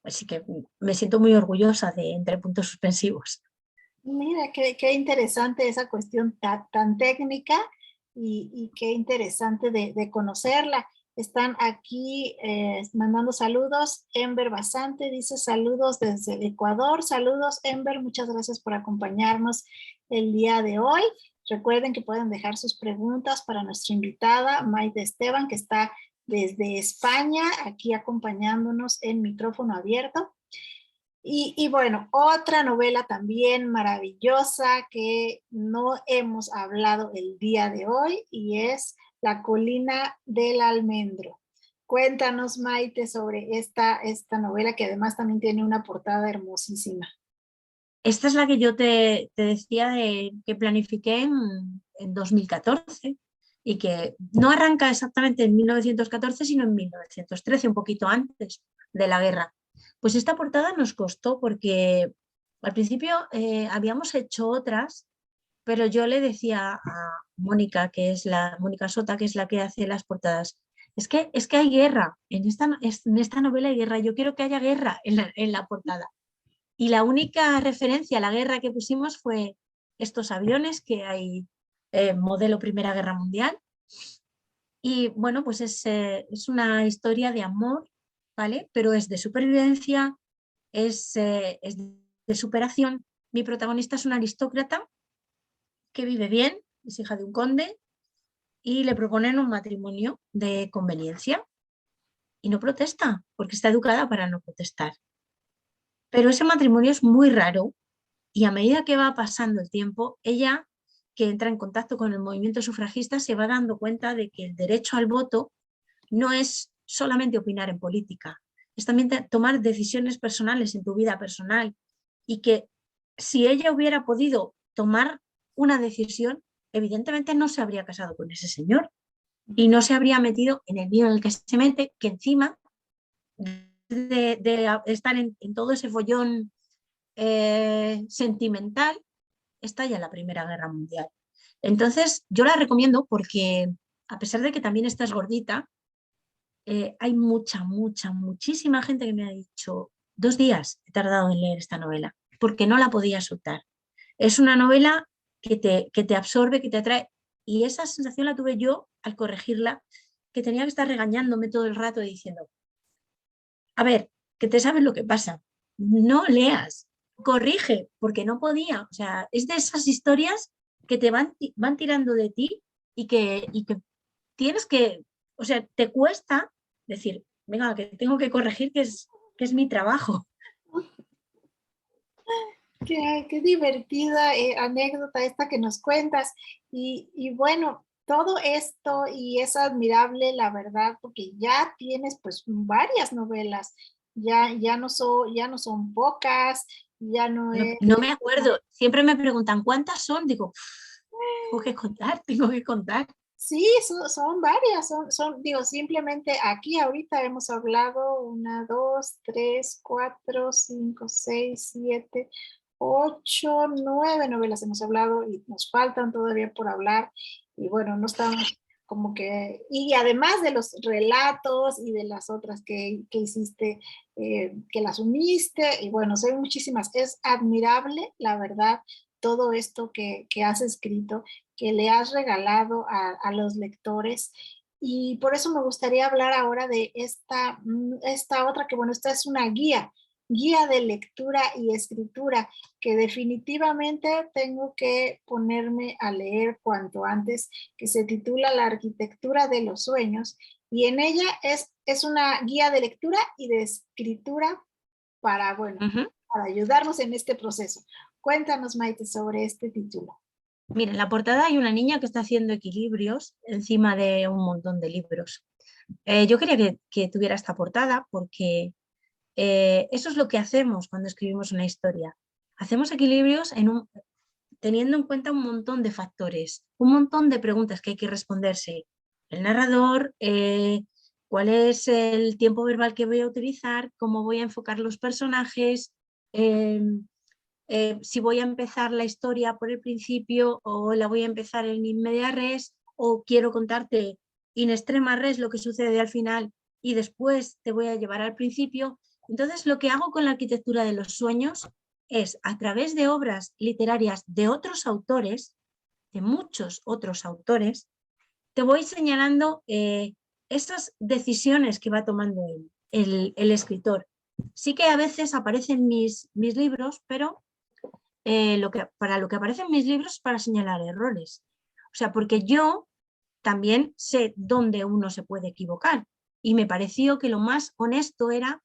Así que me siento muy orgullosa de Entre puntos suspensivos. Mira, qué interesante esa cuestión tan técnica y qué interesante de conocerla. Están aquí mandando saludos. Ember Basante dice saludos desde Ecuador. Saludos, Ember. Muchas gracias por acompañarnos el día de hoy. Recuerden que pueden dejar sus preguntas para nuestra invitada, Maite Esteban, que está desde España, aquí acompañándonos en micrófono abierto. Y bueno, otra novela también maravillosa que no hemos hablado el día de hoy y es La colina del almendro. Cuéntanos, Maite, sobre esta novela que además también tiene una portada hermosísima. Esta es la que yo te decía que planifiqué en 2014 y que no arranca exactamente en 1914, sino en 1913, un poquito antes de la guerra. Pues esta portada nos costó porque al principio habíamos hecho otras, pero yo le decía a Mónica, Mónica Sota, que es la que hace las portadas, es que hay guerra, en esta novela hay guerra, yo quiero que haya guerra en la portada. Y la única referencia a la guerra que pusimos fue estos aviones que hay, modelo Primera Guerra Mundial. Y bueno, pues es una historia de amor, ¿vale? Pero es de supervivencia, es de superación. Mi protagonista es una aristócrata que vive bien, es hija de un conde y le proponen un matrimonio de conveniencia. y no protesta, porque está educada para no protestar. Pero ese matrimonio es muy raro y a medida que va pasando el tiempo, ella, que entra en contacto con el movimiento sufragista, se va dando cuenta de que el derecho al voto no es solamente opinar en política, es también tomar decisiones personales en tu vida personal, y que si ella hubiera podido tomar una decisión, evidentemente no se habría casado con ese señor y no se habría metido en el lío en el que se mete, que encima de estar en todo ese follón sentimental, estalla la Primera Guerra Mundial. Entonces, yo la recomiendo porque, a pesar de que también estás gordita, hay muchísima gente que me ha dicho, 2 días he tardado en leer esta novela, porque no la podía soltar. Es una novela que te absorbe, que te atrae, y esa sensación la tuve yo al corregirla, que tenía que estar regañándome todo el rato diciendo, a ver, que te sabes lo que pasa, no leas, corrige, porque no podía. O sea, es de esas historias que te van tirando de ti y que tienes que, o sea, te cuesta decir, venga, que tengo que corregir, que es mi trabajo. Qué divertida anécdota esta que nos cuentas. Y bueno, todo esto y es admirable, la verdad, porque ya tienes pues varias novelas, ya no son pocas, ya no No, es... no me acuerdo, siempre me preguntan cuántas son, digo, tengo que contar, tengo que contar. Sí, son varias, digo, simplemente aquí ahorita hemos hablado 1, 2, 3, 4, 5, 6, 7, 8, 9 novelas hemos hablado y nos faltan todavía por hablar. Y bueno, no estamos como que, y además de los relatos y de las otras que hiciste, que las uniste, y bueno, son muchísimas. Es admirable, la verdad, todo esto que has escrito, que le has regalado a los lectores. Y por eso me gustaría hablar ahora de esta otra, que bueno, esta es una guía de lectura y escritura, que definitivamente tengo que ponerme a leer cuanto antes, que se titula La arquitectura de los sueños, y en ella es una guía de lectura y de escritura para, bueno, Ujú. para ayudarnos en este proceso. Cuéntanos, Maite, sobre este título. Mira, en la portada hay una niña que está haciendo equilibrios encima de un montón de libros. Yo quería que tuviera esta portada porque eso es lo que hacemos cuando escribimos una historia. Hacemos equilibrios teniendo en cuenta un montón de factores, un montón de preguntas que hay que responderse. El narrador, cuál es el tiempo verbal que voy a utilizar, cómo voy a enfocar los personajes, eh, si voy a empezar la historia por el principio o la voy a empezar en in media res, o quiero contarte in extrema res lo que sucede al final y después te voy a llevar al principio. Entonces, lo que hago con la arquitectura de los sueños es, a través de obras literarias de otros autores, de muchos otros autores, te voy señalando esas decisiones que va tomando el escritor. Sí que a veces aparecen mis libros, pero para lo que aparecen mis libros es para señalar errores. O sea, porque yo también sé dónde uno se puede equivocar, y me pareció que lo más honesto era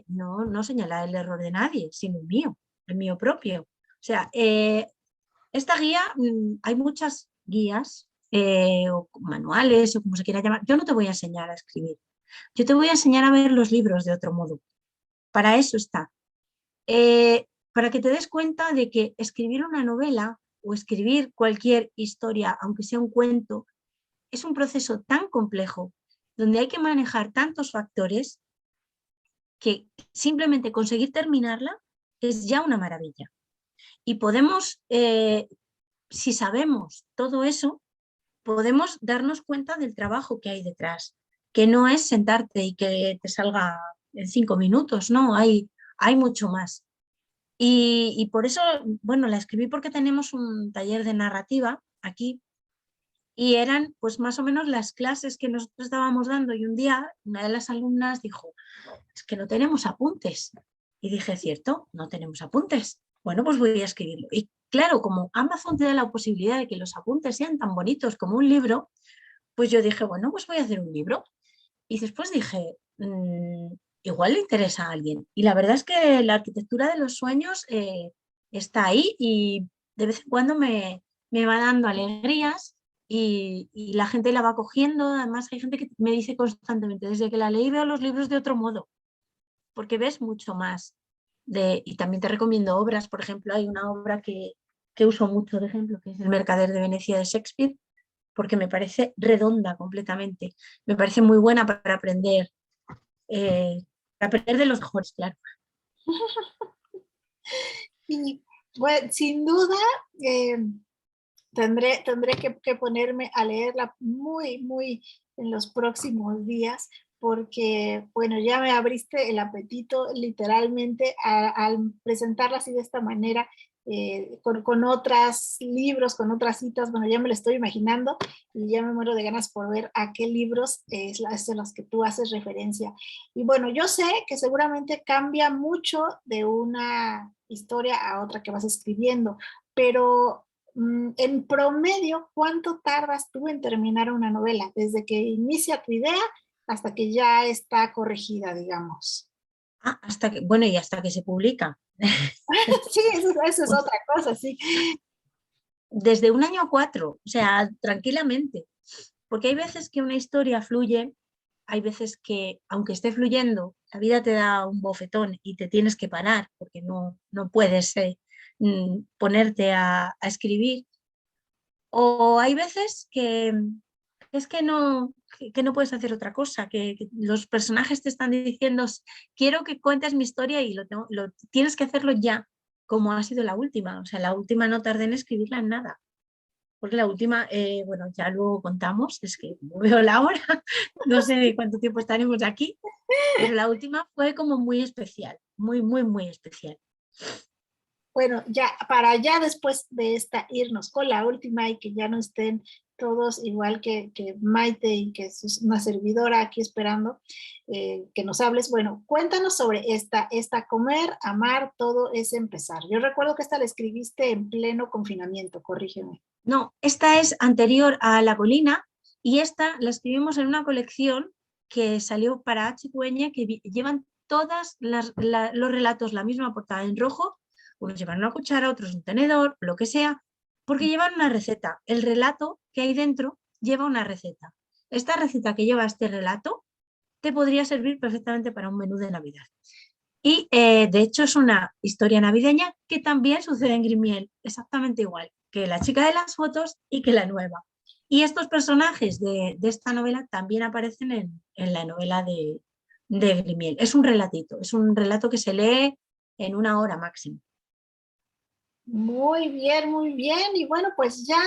no señalar el error de nadie, sino el mío propio. O sea, esta guía, hay muchas guías o manuales o como se quiera llamar. Yo no te voy a enseñar a escribir, yo te voy a enseñar a ver los libros de otro modo. Para eso está. Para que te des cuenta de que escribir una novela o escribir cualquier historia, aunque sea un cuento, es un proceso tan complejo, donde hay que manejar tantos factores, que simplemente conseguir terminarla es ya una maravilla. Y podemos, si sabemos todo eso, podemos darnos cuenta del trabajo que hay detrás, que no es sentarte y que te salga en 5 minutos, no, hay mucho más. Y por eso, bueno, la escribí porque tenemos un taller de narrativa aquí, y eran pues más o menos las clases que nosotros estábamos dando, y un día una de las alumnas dijo, es que no tenemos apuntes. Y dije, cierto, no tenemos apuntes. Bueno, pues voy a escribirlo. Y claro, como Amazon te da la posibilidad de que los apuntes sean tan bonitos como un libro, pues yo dije, bueno, pues voy a hacer un libro. Y después dije, igual le interesa a alguien. Y la verdad es que la arquitectura de los sueños está ahí y de vez en cuando me va dando alegrías y la gente la va cogiendo. Además, hay gente que me dice constantemente, desde que la leí veo los libros de otro modo, porque ves mucho más. Y también te recomiendo obras, por ejemplo, hay una obra que uso mucho de ejemplo, que es El Mercader de Venecia de Shakespeare, porque me parece redonda completamente. Me parece muy buena eh, para aprender de los mejores, claro. Y bueno, sin duda, eh, tendré que ponerme a leerla muy, muy en los próximos días, porque, bueno, ya me abriste el apetito literalmente al presentarla así de esta manera, con otros libros, con otras citas. Bueno, ya me lo estoy imaginando y ya me muero de ganas por ver a qué libros es de los que tú haces referencia. Y bueno, yo sé que seguramente cambia mucho de una historia a otra que vas escribiendo, pero en promedio, ¿cuánto tardas tú en terminar una novela? Desde que inicia tu idea hasta que ya está corregida, digamos. Hasta que, bueno, y hasta que se publica. Sí, eso es Pues otra cosa, sí. desde 1 año a 4, o sea, tranquilamente. Porque hay veces que una historia fluye, hay veces que, aunque esté fluyendo, la vida te da un bofetón y te tienes que parar porque no puedes ponerte a escribir. O hay veces que es que no puedes hacer otra cosa, que los personajes te están diciendo, quiero que cuentes mi historia y tienes que hacerlo ya, como ha sido la última. O sea, la última no tardé en escribirla en nada. Porque la última, bueno, ya luego contamos, es que no veo la hora, no sé cuánto tiempo estaremos aquí, pero la última fue como muy especial, muy, muy, muy especial. Bueno, ya para ya después de esta irnos con la última y que ya no estén todos igual que Maite y que es una servidora aquí esperando que nos hables. Bueno, cuéntanos sobre esta Comer, Amar, Todo es Empezar. Yo recuerdo que esta la escribiste en pleno confinamiento, corrígeme. No, esta es anterior a La Colina y esta la escribimos en una colección que salió para H. Cueña, que llevan todos los relatos la misma portada en rojo, unos llevan una cuchara, otros un tenedor, lo que sea, porque llevan una receta. El relato que hay dentro lleva una receta. Esta receta que lleva este relato te podría servir perfectamente para un menú de Navidad. Y de hecho es una historia navideña que también sucede en Grimiel, exactamente igual que la chica de las fotos y que la nueva. Y estos personajes de esta novela también aparecen en la novela de Grimiel. Es un relatito, es un relato que se lee en 1 hora máximo. Muy bien, muy bien. Y bueno, pues ya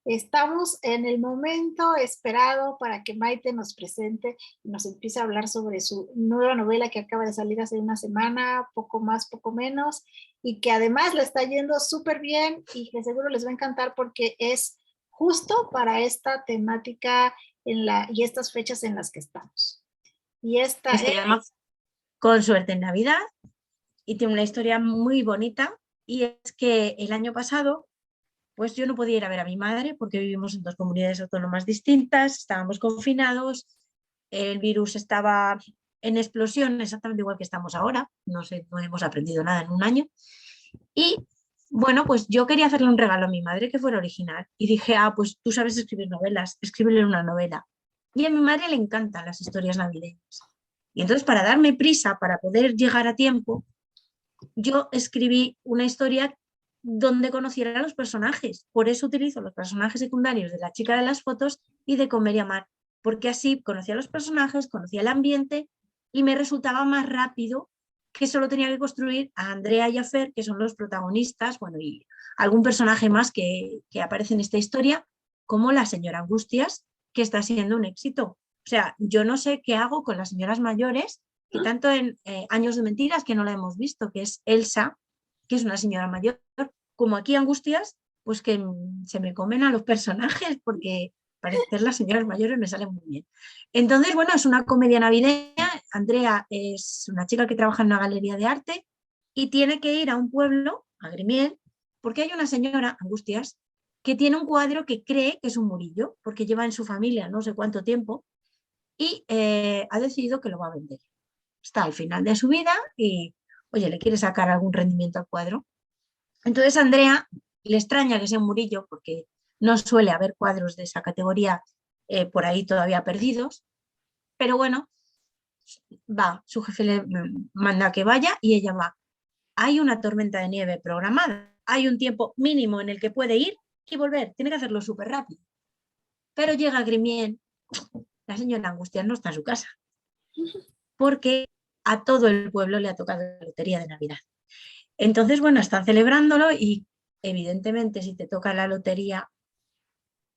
estamos en el momento esperado para que Maite nos presente y nos empiece a hablar sobre su nueva novela que acaba de salir hace una semana, poco más, poco menos, y que además le está yendo súper bien y que seguro les va a encantar porque es justo para esta temática y estas fechas en las que estamos. Y esta Y se llama es... Con suerte en Navidad y tiene una historia muy bonita y es que el año pasado pues yo no podía ir a ver a mi madre porque vivimos en 2 comunidades autónomas distintas, estábamos confinados, el virus estaba en explosión, exactamente igual que estamos ahora, no sé, no hemos aprendido nada en 1 año. Y bueno, pues yo quería hacerle un regalo a mi madre que fuera original y dije, pues tú sabes escribir novelas, escríbele una novela. Y a mi madre le encantan las historias navideñas. Y entonces para darme prisa, para poder llegar a tiempo, yo escribí una historia donde conociera a los personajes. Por eso utilizo los personajes secundarios de La chica de las fotos y de Comer y Amar, porque así conocía a los personajes, conocía el ambiente y me resultaba más rápido que solo tenía que construir a Andrea y a Fer, que son los protagonistas, bueno, y algún personaje más que aparece en esta historia, como la señora Angustias, que está siendo un éxito. O sea, yo no sé qué hago con las señoras mayores que tanto en Años de Mentiras, que no la hemos visto, que es Elsa, que es una señora mayor, como aquí Angustias, pues que se me comen a los personajes porque parecer las señoras mayores me sale muy bien. Entonces, bueno, es una comedia navideña. Andrea es una chica que trabaja en una galería de arte y tiene que ir a un pueblo, a Grimiel, porque hay una señora, Angustias, que tiene un cuadro que cree que es un murillo, porque lleva en su familia no sé cuánto tiempo, y ha decidido que lo va a vender. Está al final de su vida y, oye, le quiere sacar algún rendimiento al cuadro. Entonces Andrea le extraña que sea un Murillo porque no suele haber cuadros de esa categoría por ahí todavía perdidos, pero bueno, va, su jefe le manda que vaya y ella va. Hay una tormenta de nieve programada, hay un tiempo mínimo en el que puede ir y volver, tiene que hacerlo súper rápido. Pero llega Grimiel, la señora Angustias no está en su casa, porque a todo el pueblo le ha tocado la lotería de Navidad. Entonces, bueno, están celebrándolo y evidentemente si te toca la lotería,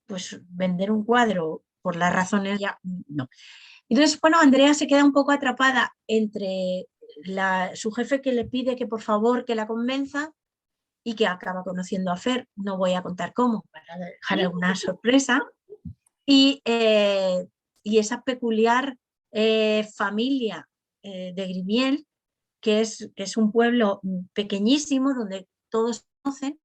pues vender un cuadro por las razones ya no. Entonces, bueno, Andrea se queda un poco atrapada entre su jefe que le pide que por favor que la convenza y que acaba conociendo a Fer, no voy a contar cómo, para dejar alguna sorpresa, y, y esa peculiar familia de Grimiel, que es un pueblo pequeñísimo donde todos conocen,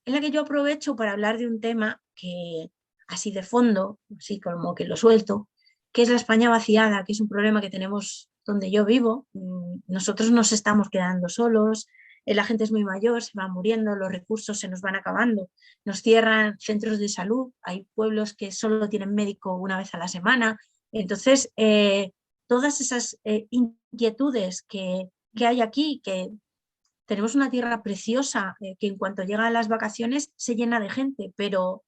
en la que yo aprovecho para hablar de un tema que así de fondo, así como que lo suelto, que es la España vaciada, que es un problema que tenemos donde yo vivo. Nosotros nos estamos quedando solos, la gente es muy mayor, se va muriendo, los recursos se nos van acabando, nos cierran centros de salud, hay pueblos que solo tienen médico una vez a la semana. Entonces, todas esas inquietudes que hay aquí, que tenemos una tierra preciosa que en cuanto llega a las vacaciones se llena de gente, pero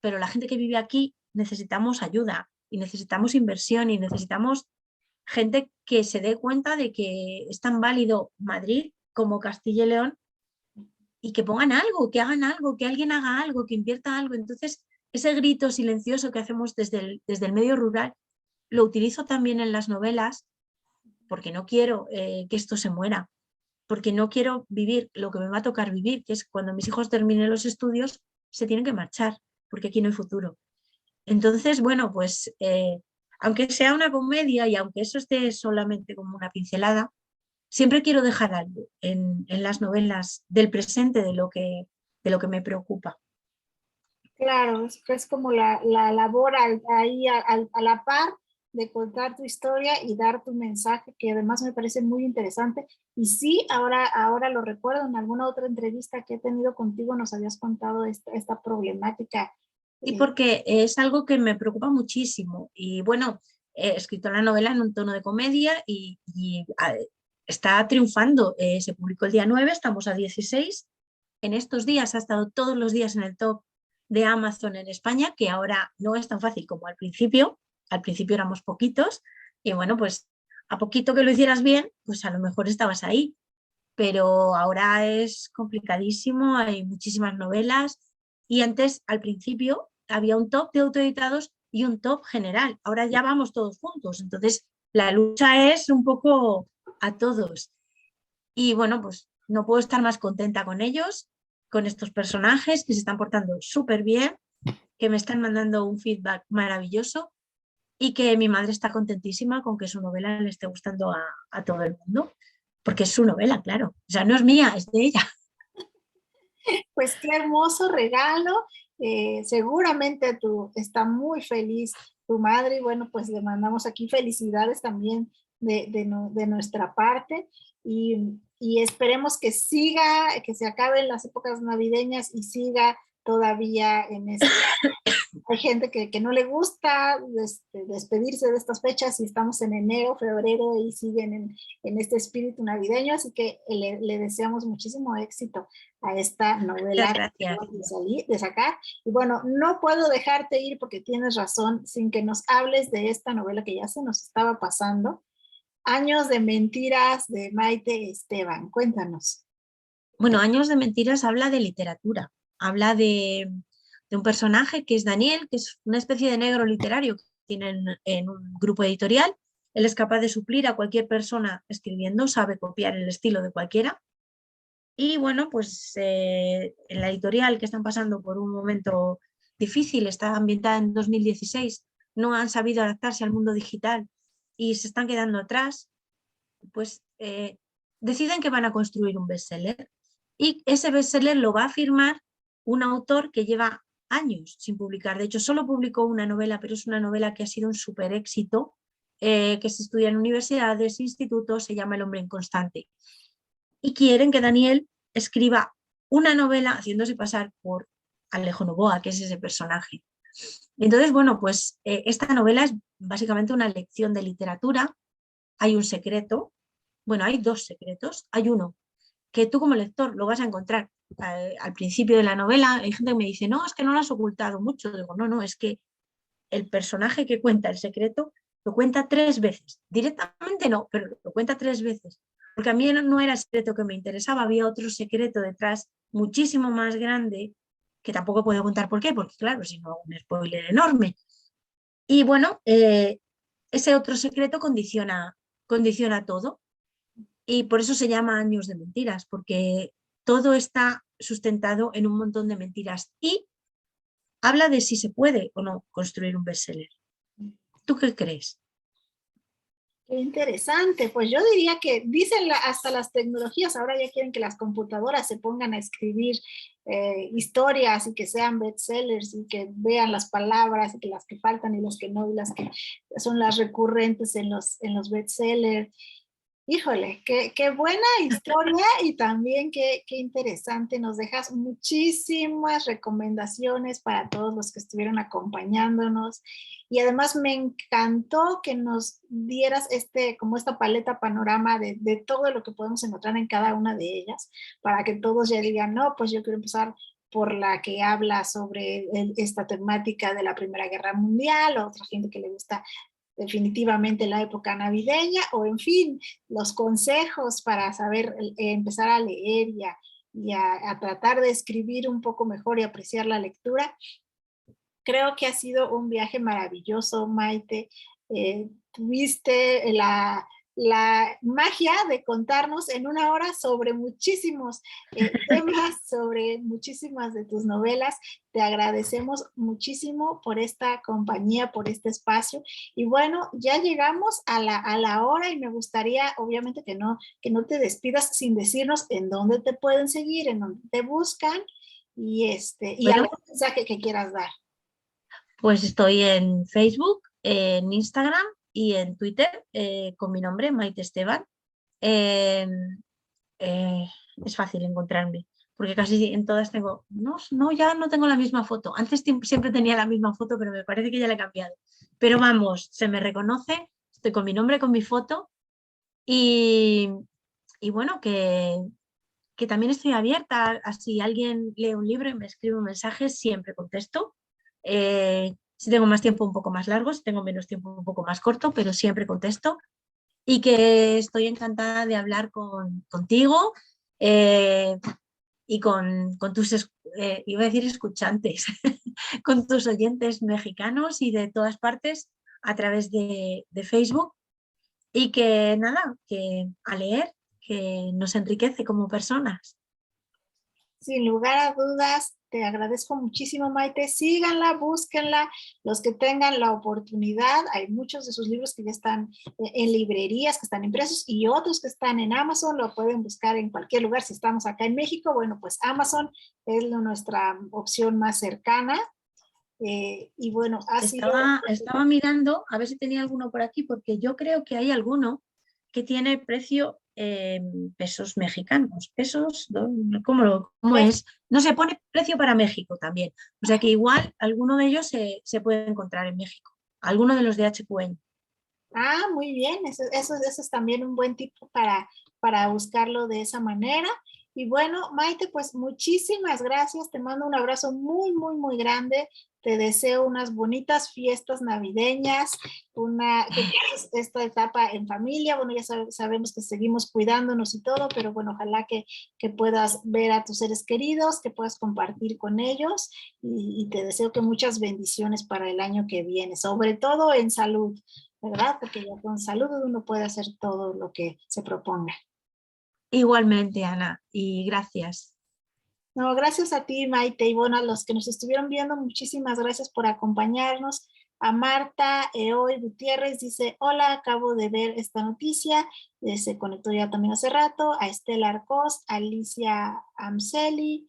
la gente que vive aquí necesitamos ayuda y necesitamos inversión y necesitamos gente que se dé cuenta de que es tan válido Madrid como Castilla y León y que pongan algo, que hagan algo, que alguien haga algo, que invierta algo. Entonces, ese grito silencioso que hacemos desde el medio rural lo utilizo también en las novelas porque no quiero que esto se muera, porque no quiero vivir lo que me va a tocar vivir, que es cuando mis hijos terminen los estudios, se tienen que marchar, porque aquí no hay futuro. Entonces, bueno, pues aunque sea una comedia y aunque eso esté solamente como una pincelada, siempre quiero dejar algo en las novelas del presente de lo que me preocupa. Claro, es como la labor ahí a la par de contar tu historia y dar tu mensaje, que además me parece muy interesante. Y sí, ahora lo recuerdo, en alguna otra entrevista que he tenido contigo nos habías contado esta problemática. Y porque es algo que me preocupa muchísimo. Y bueno, he escrito la novela en un tono de comedia y está triunfando. Se publicó el día 9, estamos a 16. En estos días ha estado todos los días en el top de Amazon en España, que ahora no es tan fácil como al principio. Al principio éramos poquitos y bueno, pues a poquito que lo hicieras bien, pues a lo mejor estabas ahí. Pero ahora es complicadísimo, hay muchísimas novelas y antes, al principio, había un top de autoeditados y un top general. Ahora ya vamos todos juntos, entonces la lucha es un poco a todos. Y bueno, pues no puedo estar más contenta con ellos, con estos personajes que se están portando súper bien, que me están mandando un feedback maravilloso y que mi madre está contentísima con que su novela le esté gustando a todo el mundo, porque es su novela, claro. O sea, no es mía, es de ella. Pues qué hermoso regalo. Seguramente tú está muy feliz tu madre y bueno, pues le mandamos aquí felicidades también de nuestra parte y esperemos que siga, que se acaben las épocas navideñas y siga todavía en este. Hay gente que no le gusta despedirse de estas fechas y estamos en enero, febrero y siguen en este espíritu navideño, así que le deseamos muchísimo éxito a esta Muchas novela que gracias. acabas de sacar. Y bueno, no puedo dejarte ir porque tienes razón sin que nos hables de esta novela que ya se nos estaba pasando. Años de mentiras de Maite Esteban. Cuéntanos. Bueno, Años de Mentiras habla de literatura, habla de un personaje que es Daniel, que es una especie de negro literario que tienen en un grupo editorial. Él es capaz de suplir a cualquier persona escribiendo, sabe copiar el estilo de cualquiera. Y bueno, pues en la editorial que están pasando por un momento difícil, está ambientada en 2016, no han sabido adaptarse al mundo digital y se están quedando atrás, pues deciden que van a construir un bestseller y ese bestseller lo va a firmar un autor que lleva años sin publicar. De hecho, solo publicó una novela, pero es una novela que ha sido un súper éxito, que se estudia en universidades, institutos, se llama El hombre inconstante. Y quieren que Daniel escriba una novela haciéndose pasar por Alejo Novoa, que es ese personaje. Entonces, bueno, pues esta novela es básicamente una lección de literatura. Hay un secreto, bueno, hay dos secretos. Hay uno que tú como lector lo vas a encontrar al principio de la novela. Hay gente que me dice, no, es que no lo has ocultado mucho. Digo, no, es que el personaje que cuenta el secreto lo cuenta 3 veces. Directamente no, pero lo cuenta 3 veces. Porque a mí no era el secreto que me interesaba, había otro secreto detrás muchísimo más grande, que tampoco puedo contar por qué, porque claro, si no, un spoiler enorme. Y bueno, ese otro secreto condiciona todo. Y por eso se llama Años de Mentiras, porque todo está sustentado en un montón de mentiras. Y habla de si se puede o no construir un bestseller. ¿Tú qué crees? Qué interesante, pues yo diría que dicen hasta las tecnologías ahora ya quieren que las computadoras se pongan a escribir historias y que sean bestsellers y que vean las palabras y que las que faltan y las que no y las que son las recurrentes en los bestsellers. Híjole, qué buena historia y también qué interesante. Nos dejas muchísimas recomendaciones para todos los que estuvieron acompañándonos. Y además me encantó que nos dieras como esta paleta panorama de todo lo que podemos encontrar en cada una de ellas, para que todos ya digan, no, pues yo quiero empezar por la que habla sobre esta temática de la Primera Guerra Mundial, o otra gente que le gusta definitivamente la época navideña, o en fin, los consejos para saber empezar a leer y a tratar de escribir un poco mejor y apreciar la lectura. Creo que ha sido un viaje maravilloso, Maite. Tuviste la magia de contarnos en una hora sobre muchísimos temas, sobre muchísimas de tus novelas. Te agradecemos muchísimo por esta compañía, por este espacio. Y bueno, ya llegamos a la hora y me gustaría, obviamente, que no te despidas sin decirnos en dónde te pueden seguir, en dónde te buscan y Bueno, algún mensaje que quieras dar. pues estoy en Facebook, en Instagram y en Twitter con mi nombre, Maite Esteban. Eh, eh, es fácil encontrarme, porque casi en todas tengo, no, ya no tengo la misma foto. Antes siempre tenía la misma foto, pero me parece que ya la he cambiado. Pero vamos, se me reconoce, estoy con mi nombre, con mi foto y, y bueno, que también estoy abierta a si alguien lee un libro y me escribe un mensaje, siempre contesto. Si tengo más tiempo, un poco más largo, si tengo menos tiempo, un poco más corto, pero siempre contesto. Y que estoy encantada de hablar contigo eh, y con tus, iba a decir escuchantes, con tus oyentes mexicanos y de todas partes a través de Facebook. Y que nada, que a leer, que nos enriquece como personas. Sin lugar a dudas, te agradezco muchísimo, Maite. Síganla, búsquenla, los que tengan la oportunidad. Hay muchos de sus libros que ya están en librerías, que están impresos, y otros que están en Amazon. Lo pueden buscar en cualquier lugar. Si estamos acá en México, bueno, pues Amazon es nuestra opción más cercana. Y bueno, ha sido... Estaba mirando a ver si tenía alguno por aquí, porque yo creo que hay alguno que tiene precio en pesos mexicanos. Pesos, ¿cómo es? No se pone precio para México también. O sea que igual alguno de ellos se puede encontrar en México. Alguno de los de HQN. Ah, muy bien, eso es también un buen tipo para buscarlo de esa manera. Y bueno, Maite, pues muchísimas gracias, te mando un abrazo muy, muy, muy grande, te deseo unas bonitas fiestas navideñas, que pases esta etapa en familia. Bueno, ya sabemos que seguimos cuidándonos y todo, pero bueno, ojalá que puedas ver a tus seres queridos, que puedas compartir con ellos, y te deseo que muchas bendiciones para el año que viene, sobre todo en salud, ¿verdad? Porque ya con salud uno puede hacer todo lo que se proponga. Igualmente, Ana, y gracias. No, gracias a ti, Maite, y bueno, a los que nos estuvieron viendo, muchísimas gracias por acompañarnos. A Marta Eoy Gutiérrez dice, hola, acabo de ver esta noticia, se conectó ya también hace rato. A Estela Arcos, a Alicia Amceli,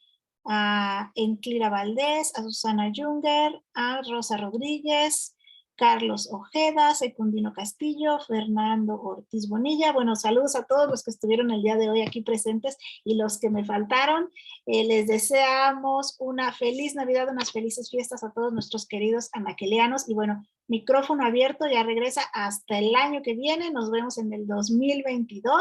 a Enclira Valdés, a Susana Junger, a Rosa Rodríguez, Carlos Ojeda, Secundino Castillo, Fernando Ortiz Bonilla. Bueno, saludos a todos los que estuvieron el día de hoy aquí presentes y los que me faltaron. Les deseamos una feliz Navidad, unas felices fiestas a todos nuestros queridos anaquelianos. Y bueno, micrófono abierto, ya regresa hasta el año que viene. Nos vemos en el 2022.